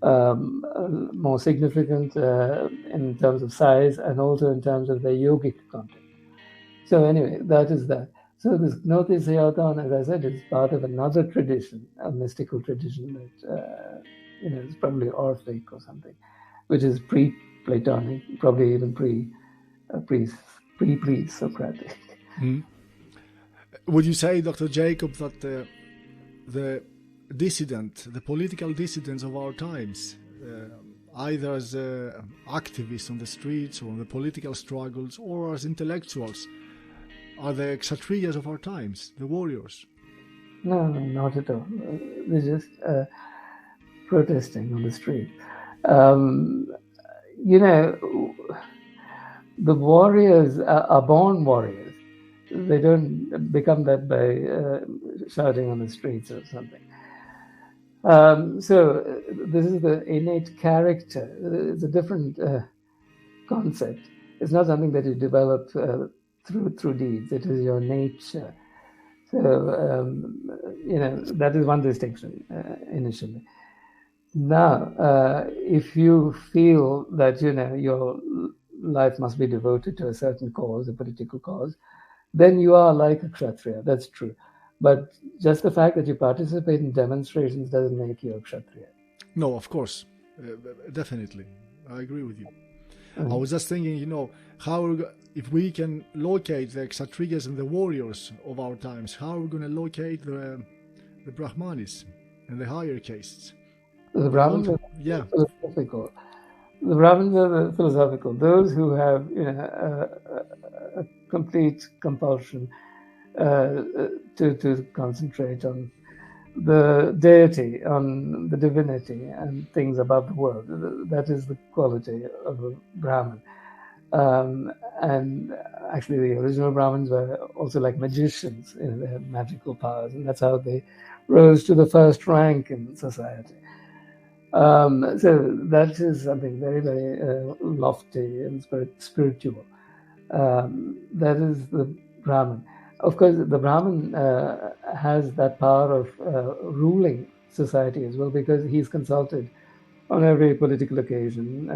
more significant in terms of size and also in terms of their yogic content. So anyway, that is that. So this Gnoti Sayatan, as I said, is part of another tradition, a mystical tradition that is probably Orphic or something, which is pre-Platonic, probably even pre-Socratic. Mm. Would you say, Dr. Jacob, that the political dissidents of our times, either as activists on the streets or on the political struggles or as intellectuals, are the Kshatriyas of our times, the warriors? No, not at all. They're just protesting on the street. The warriors are born warriors. They don't become that by shouting on the streets or something. So this is the innate character. It's a different concept. It's not something that you develop through deeds. It is your nature. So that is one distinction initially. Now, if you feel that your life must be devoted to a certain cause, a political cause, then you are like a Kshatriya. That's true. But just the fact that you participate in demonstrations doesn't make you a Kshatriya. No, of course. Definitely. I agree with you. I was just thinking, how if we can locate the Kshatriyas and the warriors of our times, how are we going to locate the Brahmanis and the higher castes? The Brahmins are philosophical. The Brahmins are philosophical. Those who have a complete compulsion to concentrate on the deity, on the divinity and things above the world. That is the quality of a Brahmin. And actually the original Brahmins were also like magicians. They had magical powers, and that's how they rose to the first rank in society. So that is something very, very lofty and spiritual. That is the Brahmin. Of course, the Brahmin has that power of ruling society as well, because he's consulted on every political occasion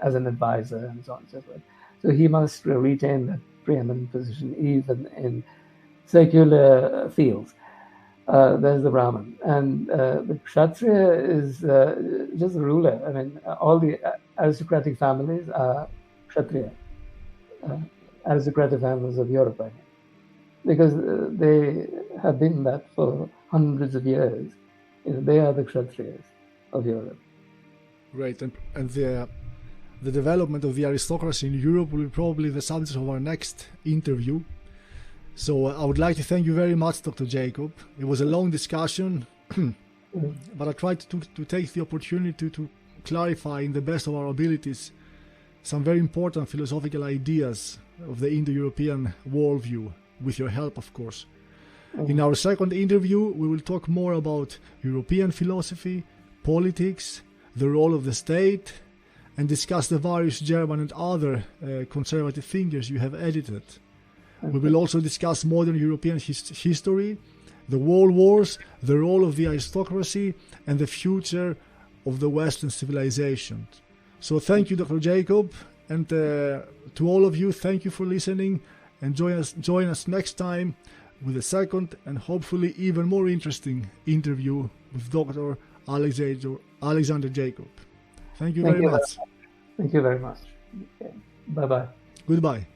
as an advisor and so on and so forth. So he must retain that preeminent position even in secular fields. There's the Brahmin. And the Kshatriya is just a ruler. I mean, all the aristocratic families are Kshatriya, aristocratic families of Europe, I mean, because they have been that for hundreds of years. They are the Kshatriyas of Europe. Right, and the development of the aristocracy in Europe will be probably the subject of our next interview. So I would like to thank you very much, Dr. Jacob. It was a long discussion, but I tried to take the opportunity to clarify in the best of our abilities some very important philosophical ideas of the Indo-European worldview, with your help, of course. In our second interview, we will talk more about European philosophy, politics, the role of the state, and discuss the various German and other conservative thinkers you have edited. We will also discuss modern European history, the world wars, the role of the aristocracy, and the future of the Western civilization. So thank you, Dr. Jacob, and to all of you, thank you for listening, and join us next time with a second and hopefully even more interesting interview with Dr. Alexander Jacob. Thank you very much. Thank you very much. Okay. Bye-bye. Goodbye.